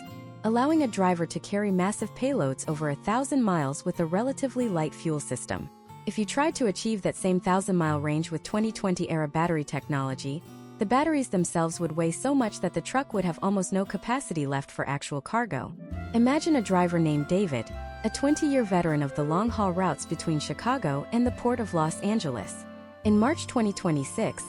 S1: allowing a driver to carry massive payloads over 1,000 miles with a relatively light fuel system. If you tried to achieve that same 1,000-mile range with 2020-era battery technology, the batteries themselves would weigh so much that the truck would have almost no capacity left for actual cargo. Imagine a driver named David, a 20-year veteran of the long-haul routes between Chicago and the port of Los Angeles. In March 2026,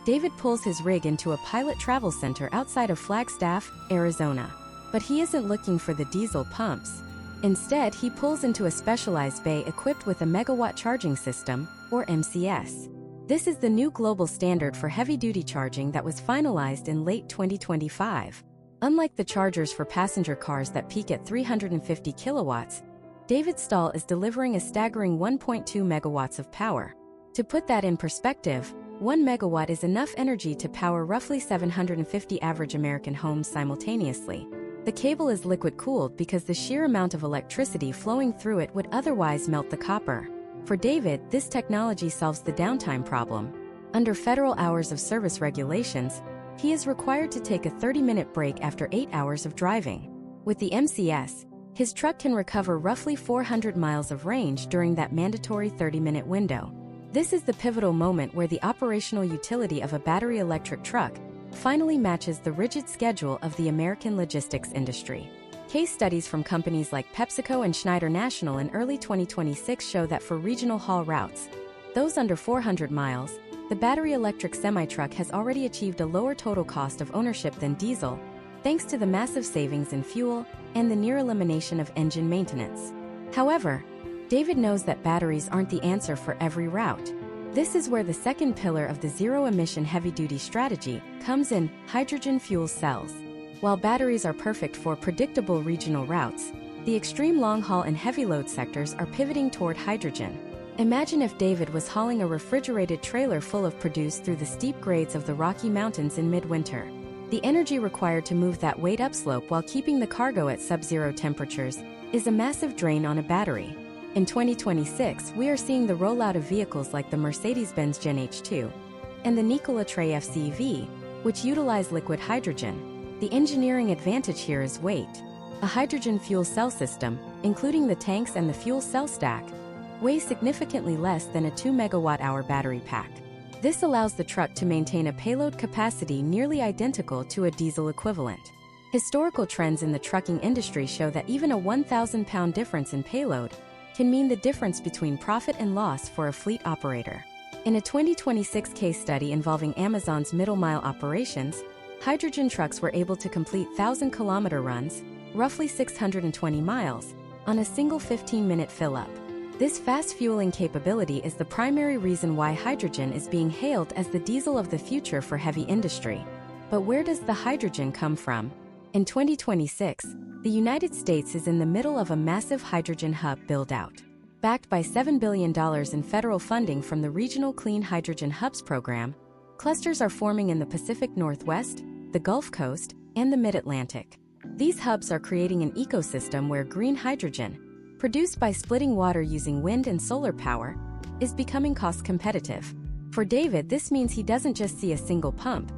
S1: David pulls his rig into a pilot travel center outside of Flagstaff, Arizona. But he isn't looking for the diesel pumps. Instead, he pulls into a specialized bay equipped with a megawatt charging system, or MCS. This is the new global standard for heavy-duty charging that was finalized in late 2025. Unlike the chargers for passenger cars that peak at 350 kilowatts, David's stall is delivering a staggering 1.2 megawatts of power. To put that in perspective, 1 megawatt is enough energy to power roughly 750 average American homes simultaneously. The cable is liquid-cooled because the sheer amount of electricity flowing through it would otherwise melt the copper. For David, this technology solves the downtime problem. Under federal hours of service regulations, he is required to take a 30-minute break after 8 hours of driving. With the MCS, his truck can recover roughly 400 miles of range during that mandatory 30-minute window. This is the pivotal moment where the operational utility of a battery electric truck finally matches the rigid schedule of the American logistics industry. Case studies from companies like PepsiCo and Schneider National in early 2026 show that for regional haul routes, those under 400 miles, the battery electric semi-truck has already achieved a lower total cost of ownership than diesel, thanks to the massive savings in fuel and the near elimination of engine maintenance. However, David knows that batteries aren't the answer for every route. This is where the second pillar of the zero-emission heavy-duty strategy comes in: hydrogen fuel cells. While batteries are perfect for predictable regional routes, the extreme long-haul and heavy-load sectors are pivoting toward hydrogen. Imagine if David was hauling a refrigerated trailer full of produce through the steep grades of the Rocky Mountains in midwinter. The energy required to move that weight upslope while keeping the cargo at sub-zero temperatures is a massive drain on a battery. In 2026, we are seeing the rollout of vehicles like the Mercedes-Benz Gen H2 and the Nikola Tre FCEV, which utilize liquid hydrogen. The engineering advantage here is weight. A hydrogen fuel cell system, including the tanks and the fuel cell stack, weighs significantly less than a 2 megawatt-hour battery pack. This allows the truck to maintain a payload capacity nearly identical to a diesel equivalent. Historical trends in the trucking industry show that even a 1,000-pound difference in payload can mean the difference between profit and loss for a fleet operator. In a 2026 case study involving Amazon's middle-mile operations, hydrogen trucks were able to complete 1,000-kilometer runs, roughly 620 miles, on a single 15-minute fill-up. This fast fueling capability is the primary reason why hydrogen is being hailed as the diesel of the future for heavy industry. But where does the hydrogen come from? In 2026, the United States is in the middle of a massive hydrogen hub build-out. Backed by $7 billion in federal funding from the Regional Clean Hydrogen Hubs program, clusters are forming in the Pacific Northwest, the Gulf Coast, and the Mid-Atlantic. These hubs are creating an ecosystem where green hydrogen, produced by splitting water using wind and solar power, is becoming cost-competitive. For David, this means he doesn't just see a single pump.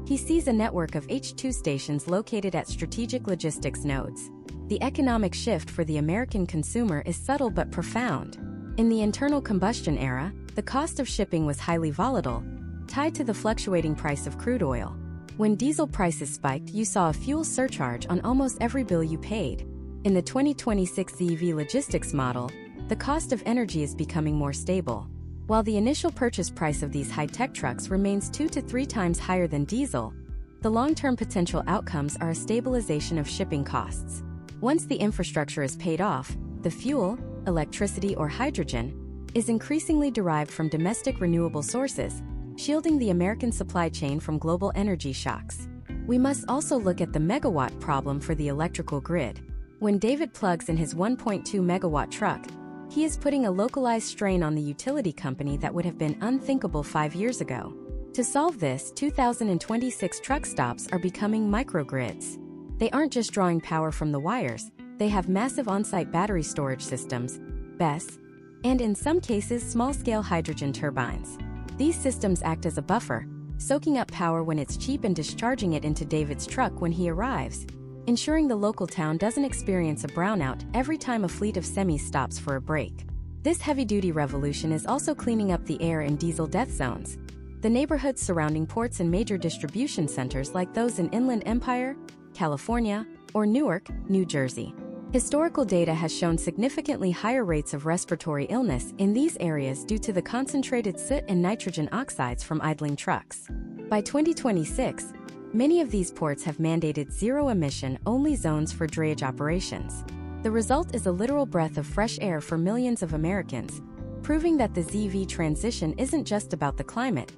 S1: He sees a network of H2 stations located at strategic logistics nodes. The economic shift for the American consumer is subtle but profound. In the internal combustion era, the cost of shipping was highly volatile, tied to the fluctuating price of crude oil. When diesel prices spiked, you saw a fuel surcharge on almost every bill you paid. In the 2026 ZEV logistics model, the cost of energy is becoming more stable. While the initial purchase price of these high-tech trucks remains 2 to 3 times higher than diesel, the long-term potential outcomes are a stabilization of shipping costs. Once the infrastructure is paid off, the fuel, electricity or hydrogen, is increasingly derived from domestic renewable sources, shielding the American supply chain from global energy shocks. We must also look at the megawatt problem for the electrical grid. When David plugs in his 1.2 megawatt truck, he is putting a localized strain on the utility company that would have been unthinkable 5 years ago. To solve this, 2026 truck stops are becoming microgrids. They aren't just drawing power from the wires, they have massive on-site battery storage systems, BEVs, and in some cases small-scale hydrogen turbines. These systems act as a buffer, soaking up power when it's cheap and discharging it into David's truck when he arrives, ensuring the local town doesn't experience a brownout every time a fleet of semis stops for a break. This heavy-duty revolution is also cleaning up the air in diesel death zones, the neighborhoods surrounding ports and major distribution centers like those in Inland Empire, California, or Newark, New Jersey. Historical data has shown significantly higher rates of respiratory illness in these areas due to the concentrated soot and nitrogen oxides from idling trucks. By 2026, many of these ports have mandated zero-emission-only zones for drayage operations. The result is a literal breath of fresh air for millions of Americans, proving that the ZEV transition isn't just about the climate,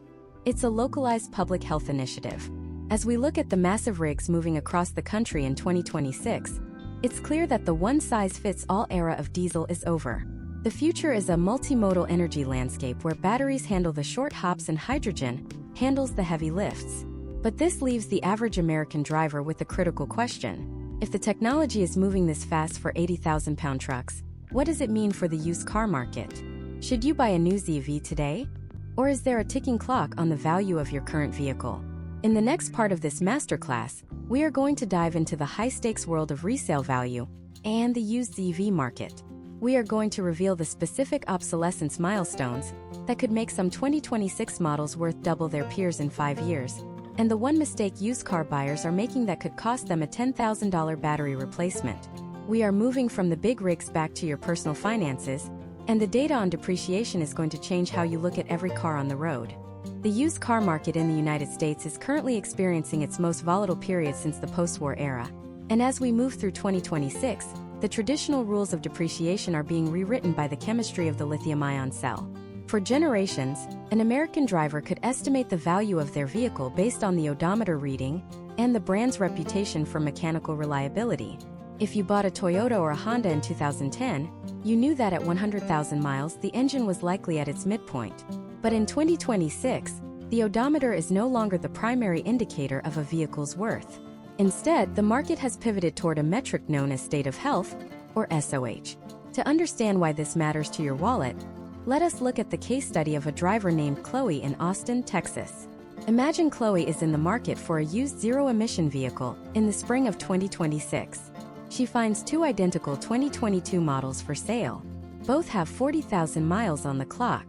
S1: it's a localized public health initiative. As we look at the massive rigs moving across the country in 2026, it's clear that the one-size-fits-all era of diesel is over. The future is a multimodal energy landscape where batteries handle the short hops and hydrogen handles the heavy lifts. But this leaves the average American driver with a critical question. If the technology is moving this fast for 80,000-pound trucks, what does it mean for the used car market? Should you buy a new ZEV today? Or is there a ticking clock on the value of your current vehicle? In the next part of this masterclass, we are going to dive into the high-stakes world of resale value and the used ZEV market. We are going to reveal the specific obsolescence milestones that could make some 2026 models worth double their peers in 5 years, and the one mistake used car buyers are making that could cost them a $10,000 battery replacement. We are moving from the big rigs back to your personal finances, And the data on depreciation is going to change how you look at every car on the road. The used car market in the United States is currently experiencing its most volatile period since the post-war era. And as we move through 2026, the traditional rules of depreciation are being rewritten by the chemistry of the lithium-ion cell. For generations, an American driver could estimate the value of their vehicle based on the odometer reading and the brand's reputation for mechanical reliability. If you bought a Toyota or a Honda in 2010, you knew that at 100,000 miles the engine was likely at its midpoint. But in 2026, the odometer is no longer the primary indicator of a vehicle's worth. Instead, the market has pivoted toward a metric known as state of health, or SOH. To understand why this matters to your wallet, let us look at the case study of a driver named Chloe in Austin, Texas. Imagine Chloe is in the market for a used zero-emission vehicle in the spring of 2026. She finds two identical 2022 models for sale. Both have 40,000 miles on the clock.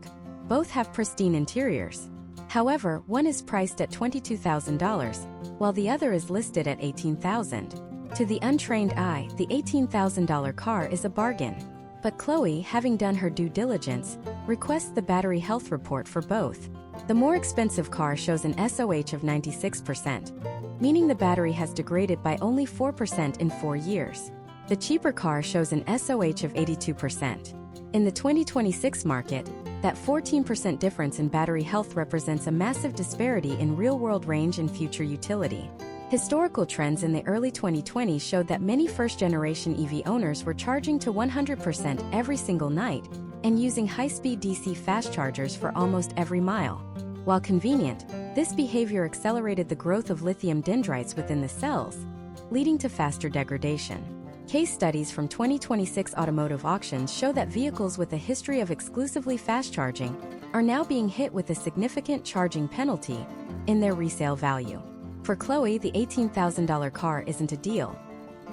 S1: Both have pristine interiors. However, one is priced at $22,000, while the other is listed at $18,000. To the untrained eye, the $18,000 car is a bargain. But Chloe, having done her due diligence, requests the battery health report for both. The more expensive car shows an SOH of 96%, meaning the battery has degraded by only 4% in 4 years. The cheaper car shows an SOH of 82%. In the 2026 market, that 14% difference in battery health represents a massive disparity in real-world range and future utility. Historical trends in the early 2020s showed that many first-generation EV owners were charging to 100% every single night and using high-speed DC fast chargers for almost every mile. While convenient, this behavior accelerated the growth of lithium dendrites within the cells, leading to faster degradation. Case studies from 2026 automotive auctions show that vehicles with a history of exclusively fast charging are now being hit with a significant charging penalty in their resale value. For Chloe, the $18,000 car isn't a deal.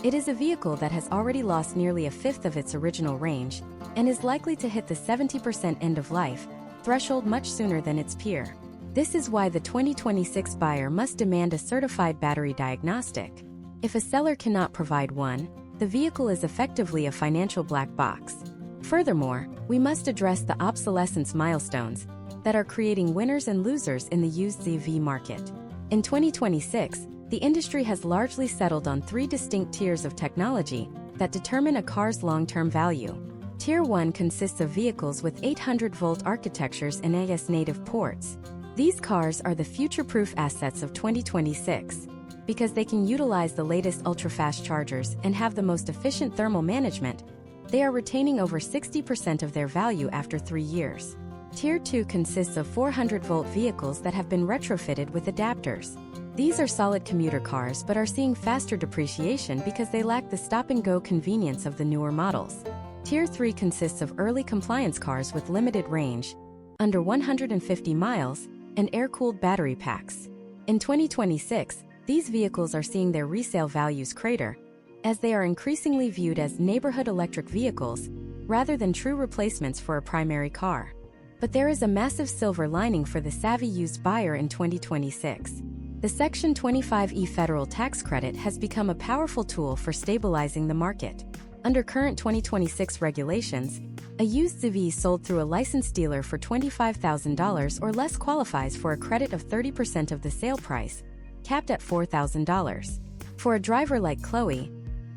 S1: It is a vehicle that has already lost nearly a fifth of its original range and is likely to hit the 70% end-of-life threshold much sooner than its peer. This is why the 2026 buyer must demand a certified battery diagnostic. If a seller cannot provide one, the vehicle is effectively a financial black box. Furthermore, we must address the obsolescence milestones that are creating winners and losers in the used ZEV market. In 2026, the industry has largely settled on 3 distinct tiers of technology that determine a car's long-term value. Tier 1 consists of vehicles with 800-volt architectures and AES native ports. These cars are the future-proof assets of 2026. Because they can utilize the latest ultra-fast chargers and have the most efficient thermal management, they are retaining over 60% of their value after 3 years. Tier 2 consists of 400-volt vehicles that have been retrofitted with adapters. These are solid commuter cars but are seeing faster depreciation because they lack the stop-and-go convenience of the newer models. Tier 3 consists of early compliance cars with limited range, under 150 miles, and air-cooled battery packs. In 2026, these vehicles are seeing their resale values crater, as they are increasingly viewed as neighborhood electric vehicles rather than true replacements for a primary car. But there is a massive silver lining for the savvy used buyer in 2026. The Section 25E federal tax credit has become a powerful tool for stabilizing the market. Under current 2026 regulations, a used ZEV sold through a licensed dealer for $25,000 or less qualifies for a credit of 30% of the sale price, capped at $4,000. For a driver like Chloe,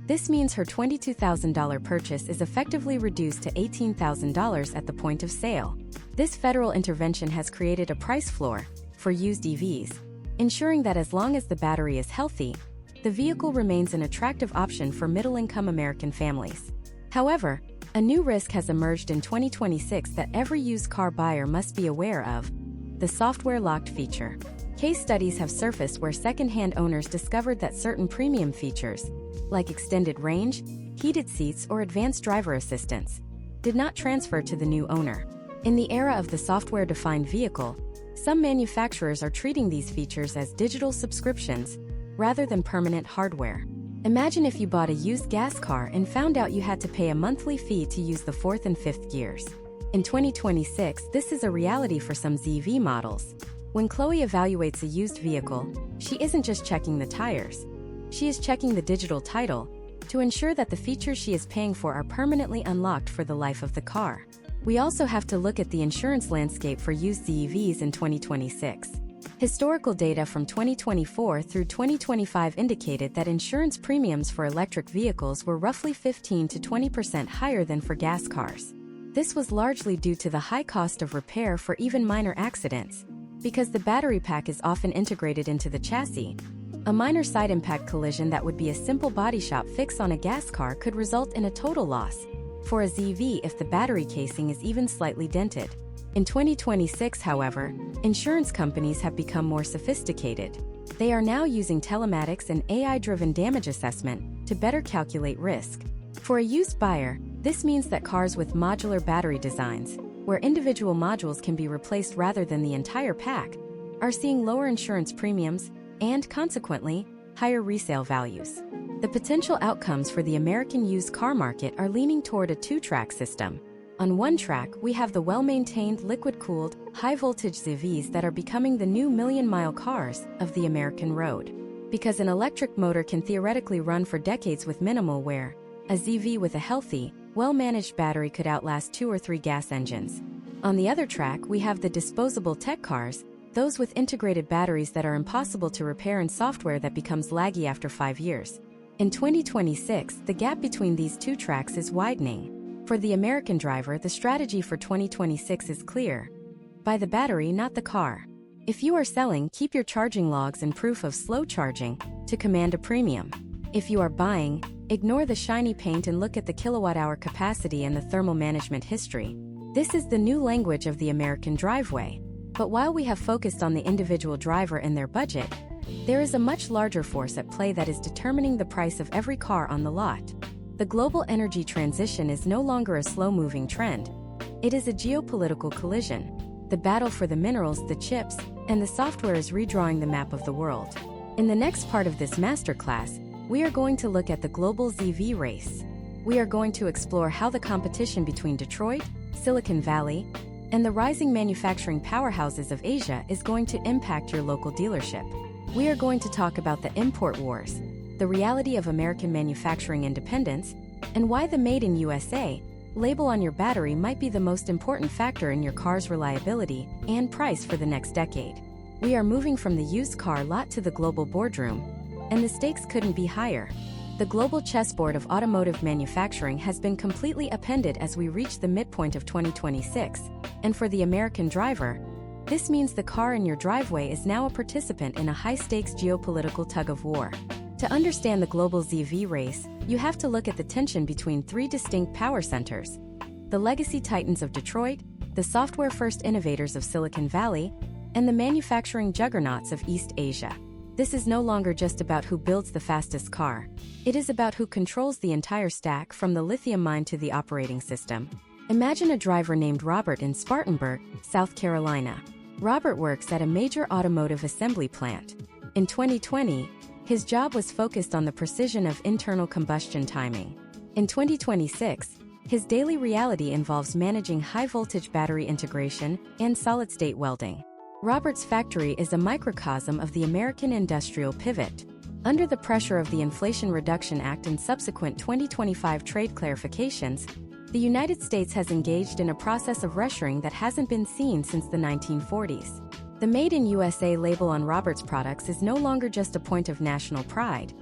S1: this means her $22,000 purchase is effectively reduced to $18,000 at the point of sale. This federal intervention has created a price floor for used EVs, ensuring that as long as the battery is healthy, the vehicle remains an attractive option for middle-income American families. However, a new risk has emerged in 2026 that every used car buyer must be aware of: the software locked feature. Case studies have surfaced where second-hand owners discovered that certain premium features, like extended range, heated seats, or advanced driver assistance, did not transfer to the new owner. In the era of the software-defined vehicle, some manufacturers are treating these features as digital subscriptions rather than permanent hardware. Imagine if you bought a used gas car and found out you had to pay a monthly fee to use the 4th and 5th gears. In 2026, this is a reality for some ZEV models. When Chloe evaluates a used vehicle, she isn't just checking the tires. She is checking the digital title to ensure that the features she is paying for are permanently unlocked for the life of the car. We also have to look at the insurance landscape for used ZEVs in 2026. Historical data from 2024 through 2025 indicated that insurance premiums for electric vehicles were roughly 15 to 20% higher than for gas cars. This was largely due to the high cost of repair for even minor accidents, because the battery pack is often integrated into the chassis. A minor side impact collision that would be a simple body shop fix on a gas car could result in a total loss for a ZEV if the battery casing is even slightly dented. In 2026, however, insurance companies have become more sophisticated. They are now using telematics and AI-driven damage assessment to better calculate risk. For a used buyer, this means that cars with modular battery designs, where individual modules can be replaced rather than the entire pack, are seeing lower insurance premiums and, consequently, higher resale values. The potential outcomes for the American used car market are leaning toward a two-track system. On one track, we have the well-maintained, liquid-cooled, high-voltage ZEVs that are becoming the new million-mile cars of the American road. Because an electric motor can theoretically run for decades with minimal wear, a ZEV with a healthy, well-managed battery could outlast 2 or 3 gas engines. On the other track, we have the disposable tech cars, those with integrated batteries that are impossible to repair and software that becomes laggy after 5 years. In 2026, the gap between these two tracks is widening. For the American driver, the strategy for 2026 is clear. Buy the battery, not the car. If you are selling, keep your charging logs and proof of slow charging to command a premium. If you are buying, ignore the shiny paint and look at the kilowatt-hour capacity and the thermal management history. This is the new language of the American driveway. But while we have focused on the individual driver and their budget, there is a much larger force at play that is determining the price of every car on the lot. The global energy transition is no longer a slow-moving trend. It is a geopolitical collision. The battle for the minerals, the chips, and the software is redrawing the map of the world. In the next part of this masterclass, we are going to look at the global ZEV race. We are going to explore how the competition between Detroit, Silicon Valley, and the rising manufacturing powerhouses of Asia is going to impact your local dealership. We are going to talk about the import wars, the reality of American manufacturing independence, and why the Made in USA label on your battery might be the most important factor in your car's reliability and price for the next decade. We are moving from the used car lot to the global boardroom, and the stakes couldn't be higher. The global chessboard of automotive manufacturing has been completely upended as we reach the midpoint of 2026, and for the American driver, this means the car in your driveway is now a participant in a high-stakes geopolitical tug-of-war. To understand the global ZEV race, you have to look at the tension between 3 distinct power centers: the legacy titans of Detroit, the software-first innovators of Silicon Valley, and the manufacturing juggernauts of East Asia. This is no longer just about who builds the fastest car. It is about who controls the entire stack, from the lithium mine to the operating system. Imagine a driver named Robert in Spartanburg, South Carolina. Robert works at a major automotive assembly plant. In 2020, his job was focused on the precision of internal combustion timing. In 2026, his daily reality involves managing high-voltage battery integration and solid-state welding. Robert's factory is a microcosm of the American industrial pivot. Under the pressure of the Inflation Reduction Act and subsequent 2025 trade clarifications, the United States has engaged in a process of reshoring that hasn't been seen since the 1940s. The Made in USA label on Robert's products is no longer just a point of national pride.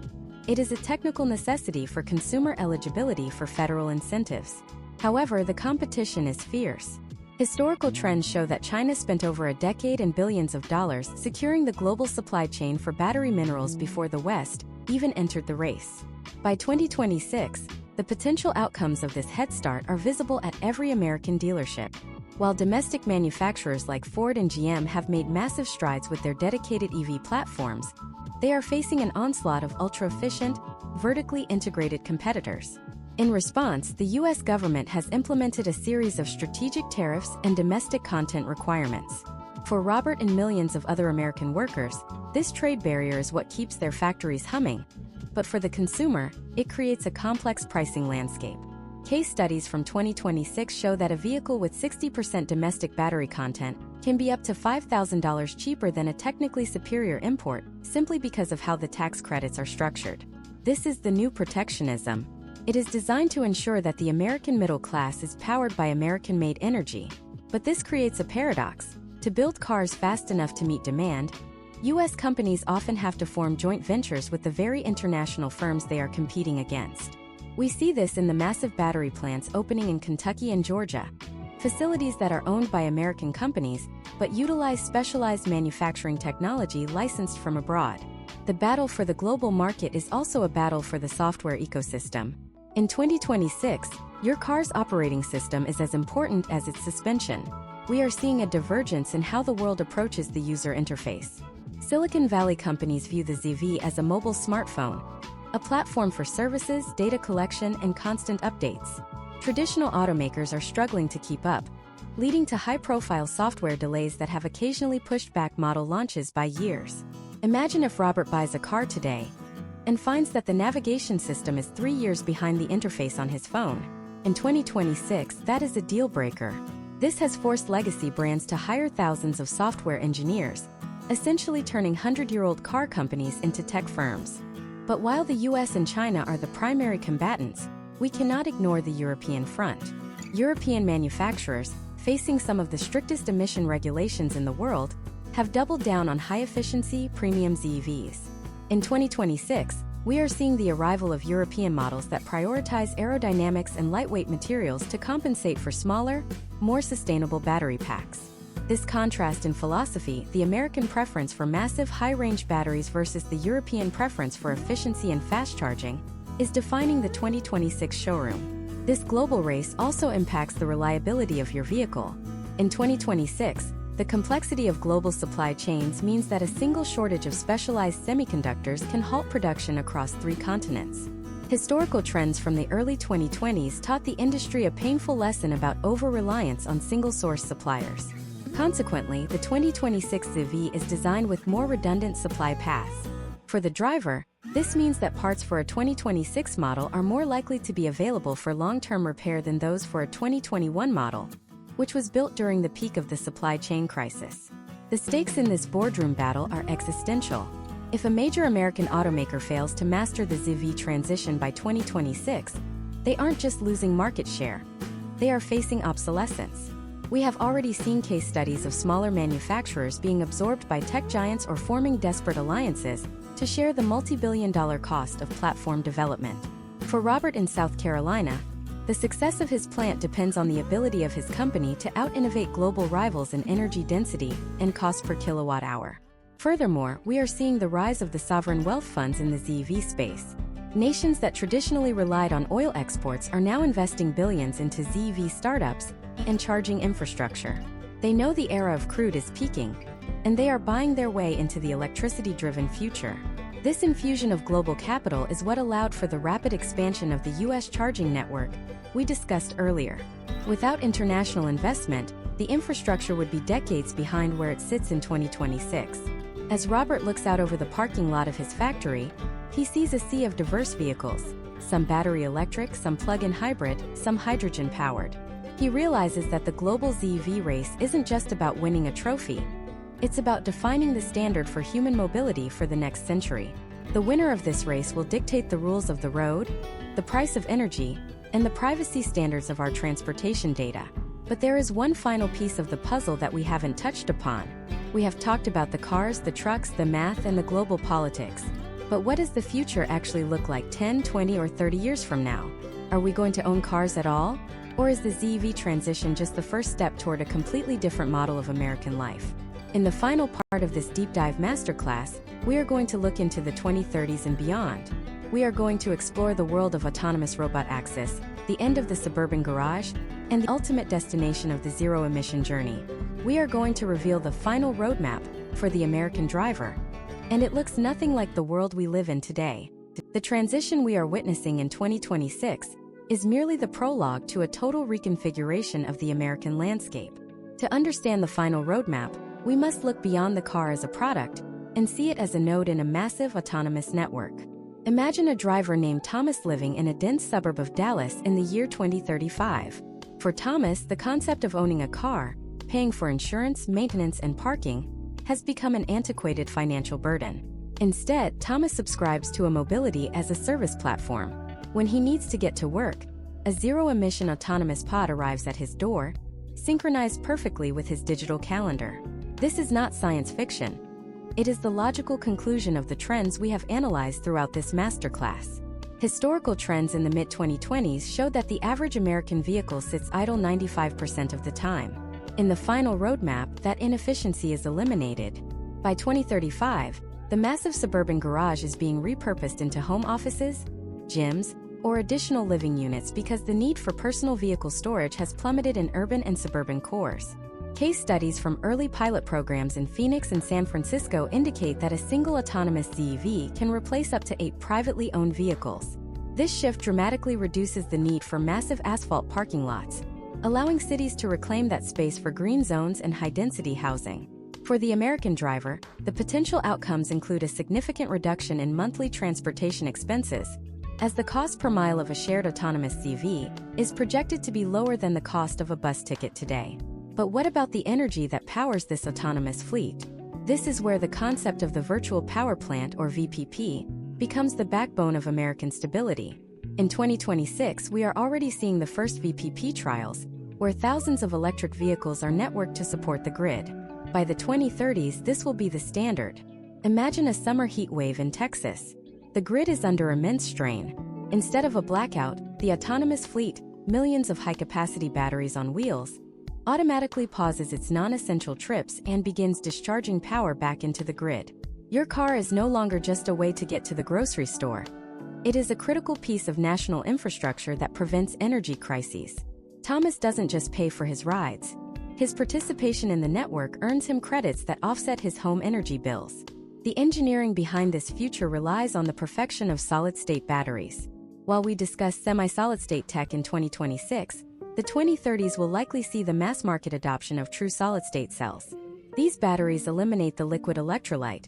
S1: It is a technical necessity for consumer eligibility for federal incentives. However, the competition is fierce. Historical trends show that China spent over a decade and billions of dollars securing the global supply chain for battery minerals before the West even entered the race. By 2026, the potential outcomes of this head start are visible at every American dealership. While domestic manufacturers like Ford and GM have made massive strides with their dedicated EV platforms, they are facing an onslaught of ultra-efficient, vertically integrated competitors. In response, the U.S. government has implemented a series of strategic tariffs and domestic content requirements. For Robert and millions of other American workers, this trade barrier is what keeps their factories humming. But for the consumer, it creates a complex pricing landscape. Case studies from 2026 show that a vehicle with 60% domestic battery content can be up to $5,000 cheaper than a technically superior import, simply because of how the tax credits are structured. This is the new protectionism. It is designed to ensure that the American middle class is powered by American-made energy. But this creates a paradox. To build cars fast enough to meet demand, U.S. companies often have to form joint ventures with the very international firms they are competing against. We see this in the massive battery plants opening in Kentucky and Georgia, facilities that are owned by American companies but utilize specialized manufacturing technology licensed from abroad. The battle for the global market is also a battle for the software ecosystem. In 2026, your car's operating system is as important as its suspension. We are seeing a divergence in how the world approaches the user interface. Silicon Valley companies view the ZEV as a mobile smartphone, a platform for services, data collection, and constant updates. Traditional automakers are struggling to keep up, leading to high-profile software delays that have occasionally pushed back model launches by years. Imagine if Robert buys a car today and finds that the navigation system is 3 years behind the interface on his phone. In 2026, that is a deal-breaker. This has forced legacy brands to hire thousands of software engineers, essentially turning 100-year-old car companies into tech firms. But while the US and China are the primary combatants, we cannot ignore the European front. European manufacturers, facing some of the strictest emission regulations in the world, have doubled down on high-efficiency, premium ZEVs. In 2026, we are seeing the arrival of European models that prioritize aerodynamics and lightweight materials to compensate for smaller, more sustainable battery packs. This contrast in philosophy, the American preference for massive high-range batteries versus the European preference for efficiency and fast charging, is defining the 2026 showroom. This global race also impacts the reliability of your vehicle. In 2026, the complexity of global supply chains means that a single shortage of specialized semiconductors can halt production across 3 continents. Historical trends from the early 2020s taught the industry a painful lesson about over-reliance on single-source suppliers. Consequently, the 2026 ZEV is designed with more redundant supply paths. For the driver, this means that parts for a 2026 model are more likely to be available for long-term repair than those for a 2021 model, which was built during the peak of the supply chain crisis. The stakes in this boardroom battle are existential. If a major American automaker fails to master the ZEV transition by 2026, they aren't just losing market share, they are facing obsolescence. We have already seen case studies of smaller manufacturers being absorbed by tech giants or forming desperate alliances to share the multi-billion-dollar cost of platform development. For Robert in South Carolina, the success of his plant depends on the ability of his company to out-innovate global rivals in energy density and cost per kilowatt-hour. Furthermore, we are seeing the rise of the sovereign wealth funds in the ZEV space. Nations that traditionally relied on oil exports are now investing billions into ZEV startups and charging infrastructure. They know the era of crude is peaking, and they are buying their way into the electricity-driven future. This infusion of global capital is what allowed for the rapid expansion of the U.S. charging network we discussed earlier. Without international investment, the infrastructure would be decades behind where it sits in 2026. As Robert looks out over the parking lot of his factory, he sees a sea of diverse vehicles, some battery electric, some plug-in hybrid, some hydrogen-powered. He realizes that the global ZEV race isn't just about winning a trophy. It's about defining the standard for human mobility for the next century. The winner of this race will dictate the rules of the road, the price of energy, and the privacy standards of our transportation data. But there is one final piece of the puzzle that we haven't touched upon. We have talked about the cars, the trucks, the math, and the global politics. But what does the future actually look like 10, 20, or 30 years from now? Are we going to own cars at all? Or is the ZEV transition just the first step toward a completely different model of American life? In the final part of this deep dive masterclass, we are going to look into the 2030s and beyond. We are going to explore the world of autonomous robot access, the end of the suburban garage, and the ultimate destination of the zero-emission journey. We are going to reveal the final roadmap for the American driver, and it looks nothing like the world we live in today. The transition we are witnessing in 2026 is merely the prologue to a total reconfiguration of the American landscape. To understand the final roadmap, we must look beyond the car as a product and see it as a node in a massive autonomous network. Imagine a driver named Thomas living in a dense suburb of Dallas in the year 2035. For Thomas, the concept of owning a car, paying for insurance, maintenance, and parking, has become an antiquated financial burden. Instead, Thomas subscribes to a mobility as a service platform. When he needs to get to work, a zero-emission autonomous pod arrives at his door, synchronized perfectly with his digital calendar. This is not science fiction. It is the logical conclusion of the trends we have analyzed throughout this masterclass. Historical trends in the mid-2020s showed that the average American vehicle sits idle 95% of the time. In the final roadmap, that inefficiency is eliminated. By 2035, the massive suburban garage is being repurposed into home offices, gyms, or additional living units because the need for personal vehicle storage has plummeted in urban and suburban cores. Case studies from early pilot programs in Phoenix and San Francisco indicate that a single autonomous ZEV can replace up to 8 privately owned vehicles. This shift dramatically reduces the need for massive asphalt parking lots, allowing cities to reclaim that space for green zones and high-density housing. For the American driver, the potential outcomes include a significant reduction in monthly transportation expenses, as the cost per mile of a shared autonomous ZEV is projected to be lower than the cost of a bus ticket today. But what about the energy that powers this autonomous fleet? This is where the concept of the virtual power plant, or VPP, becomes the backbone of American stability. In 2026, we are already seeing the first VPP trials, where thousands of electric vehicles are networked to support the grid. By the 2030s, this will be the standard. Imagine a summer heat wave in Texas. The grid is under immense strain. Instead of a blackout, the autonomous fleet, millions of high-capacity batteries on wheels, automatically pauses its non-essential trips and begins discharging power back into the grid. Your car is no longer just a way to get to the grocery store. It is a critical piece of national infrastructure that prevents energy crises. Thomas doesn't just pay for his rides. His participation in the network earns him credits that offset his home energy bills. The engineering behind this future relies on the perfection of solid-state batteries. While we discuss semi-solid-state tech in 2026, the 2030s will likely see the mass-market adoption of true solid-state cells. These batteries eliminate the liquid electrolyte,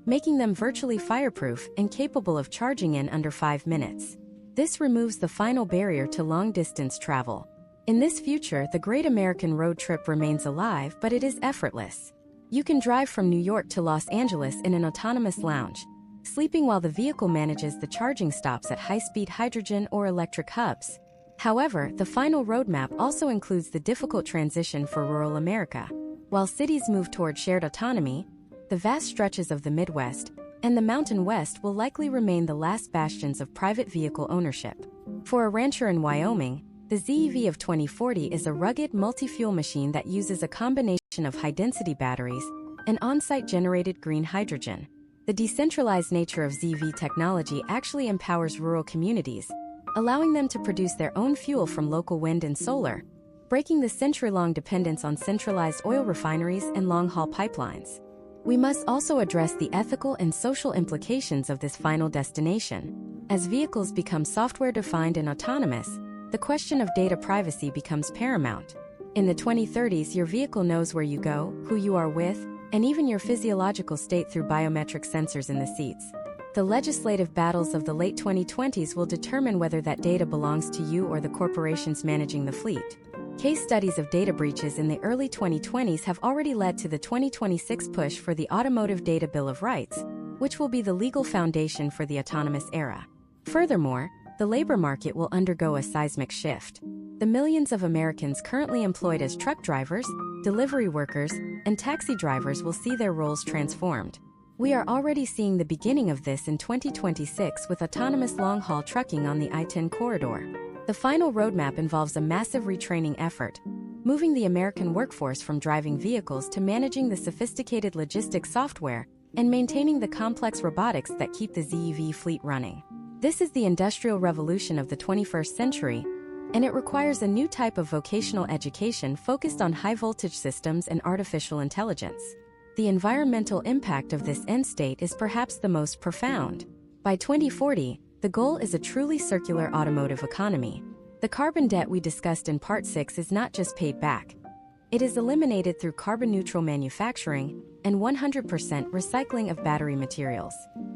S1: making them virtually fireproof and capable of charging in under 5 minutes. This removes the final barrier to long-distance travel. In this future, the great American road trip remains alive, but it is effortless. You can drive from New York to Los Angeles in an autonomous lounge, sleeping while the vehicle manages the charging stops at high-speed hydrogen or electric hubs. However, the final roadmap also includes the difficult transition for rural America. While cities move toward shared autonomy, the vast stretches of the Midwest and the Mountain West will likely remain the last bastions of private vehicle ownership. For a rancher in Wyoming, the ZEV of 2040 is a rugged multi-fuel machine that uses a combination of high-density batteries and on-site generated green hydrogen. The decentralized nature of ZEV technology actually empowers rural communities, allowing them to produce their own fuel from local wind and solar, breaking the century-long dependence on centralized oil refineries and long-haul pipelines. We must also address the ethical and social implications of this final destination. As vehicles become software-defined and autonomous, the question of data privacy becomes paramount. In the 2030s, your vehicle knows where you go, who you are with, and even your physiological state through biometric sensors in the seats. The legislative battles of the late 2020s will determine whether that data belongs to you or the corporations managing the fleet. Case studies of data breaches in the early 2020s have already led to the 2026 push for the Automotive Data Bill of Rights, which will be the legal foundation for the autonomous era. Furthermore, the labor market will undergo a seismic shift. The millions of Americans currently employed as truck drivers, delivery workers, and taxi drivers will see their roles transformed. We are already seeing the beginning of this in 2026 with autonomous long-haul trucking on the I-10 corridor. The final roadmap involves a massive retraining effort, moving the American workforce from driving vehicles to managing the sophisticated logistics software and maintaining the complex robotics that keep the ZEV fleet running. This is the industrial revolution of the 21st century, and it requires a new type of vocational education focused on high-voltage systems and artificial intelligence. The environmental impact of this end state is perhaps the most profound. By 2040, the goal is a truly circular automotive economy. The carbon debt we discussed in Part 6 is not just paid back. It is eliminated through carbon-neutral manufacturing and 100% recycling of battery materials.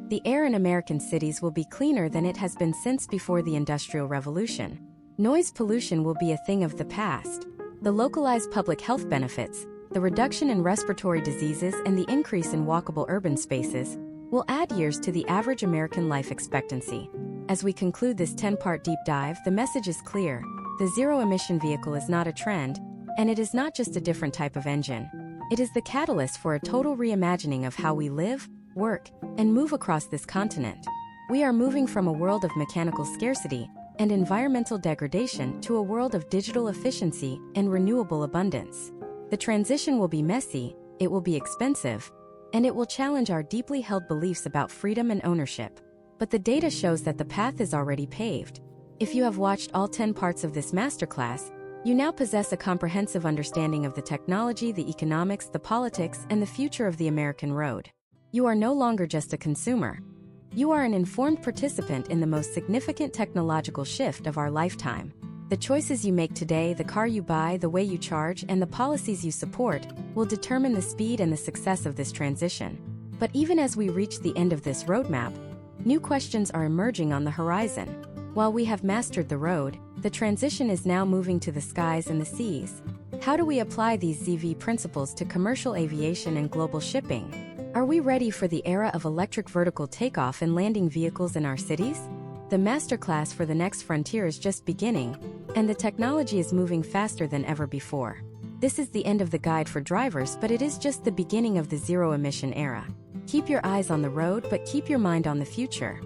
S1: The air in American cities will be cleaner than it has been since before the Industrial Revolution. Noise pollution will be a thing of the past. The localized public health benefits, the reduction in respiratory diseases and the increase in walkable urban spaces will add years to the average American life expectancy. As we conclude this 10-part deep dive, the message is clear. The zero-emission vehicle is not a trend, and it is not just a different type of engine. It is the catalyst for a total reimagining of how we live, work, and move across this continent. We are moving from a world of mechanical scarcity and environmental degradation to a world of digital efficiency and renewable abundance. The transition will be messy, it will be expensive, and it will challenge our deeply held beliefs about freedom and ownership. But the data shows that the path is already paved. If you have watched all 10 parts of this masterclass, you now possess a comprehensive understanding of the technology, the economics, the politics, and the future of the American road. You are no longer just a consumer. You are an informed participant in the most significant technological shift of our lifetime. The choices you make today, the car you buy, the way you charge, and the policies you support will determine the speed and the success of this transition. But even as we reach the end of this roadmap, new questions are emerging on the horizon. While we have mastered the road, the transition is now moving to the skies and the seas. How do we apply these ZEV principles to commercial aviation and global shipping? Are we ready for the era of electric vertical takeoff and landing vehicles in our cities? The masterclass for the next frontier is just beginning, and the technology is moving faster than ever before. This is the end of the guide for drivers, but it is just the beginning of the zero-emission era. Keep your eyes on the road, but keep your mind on the future.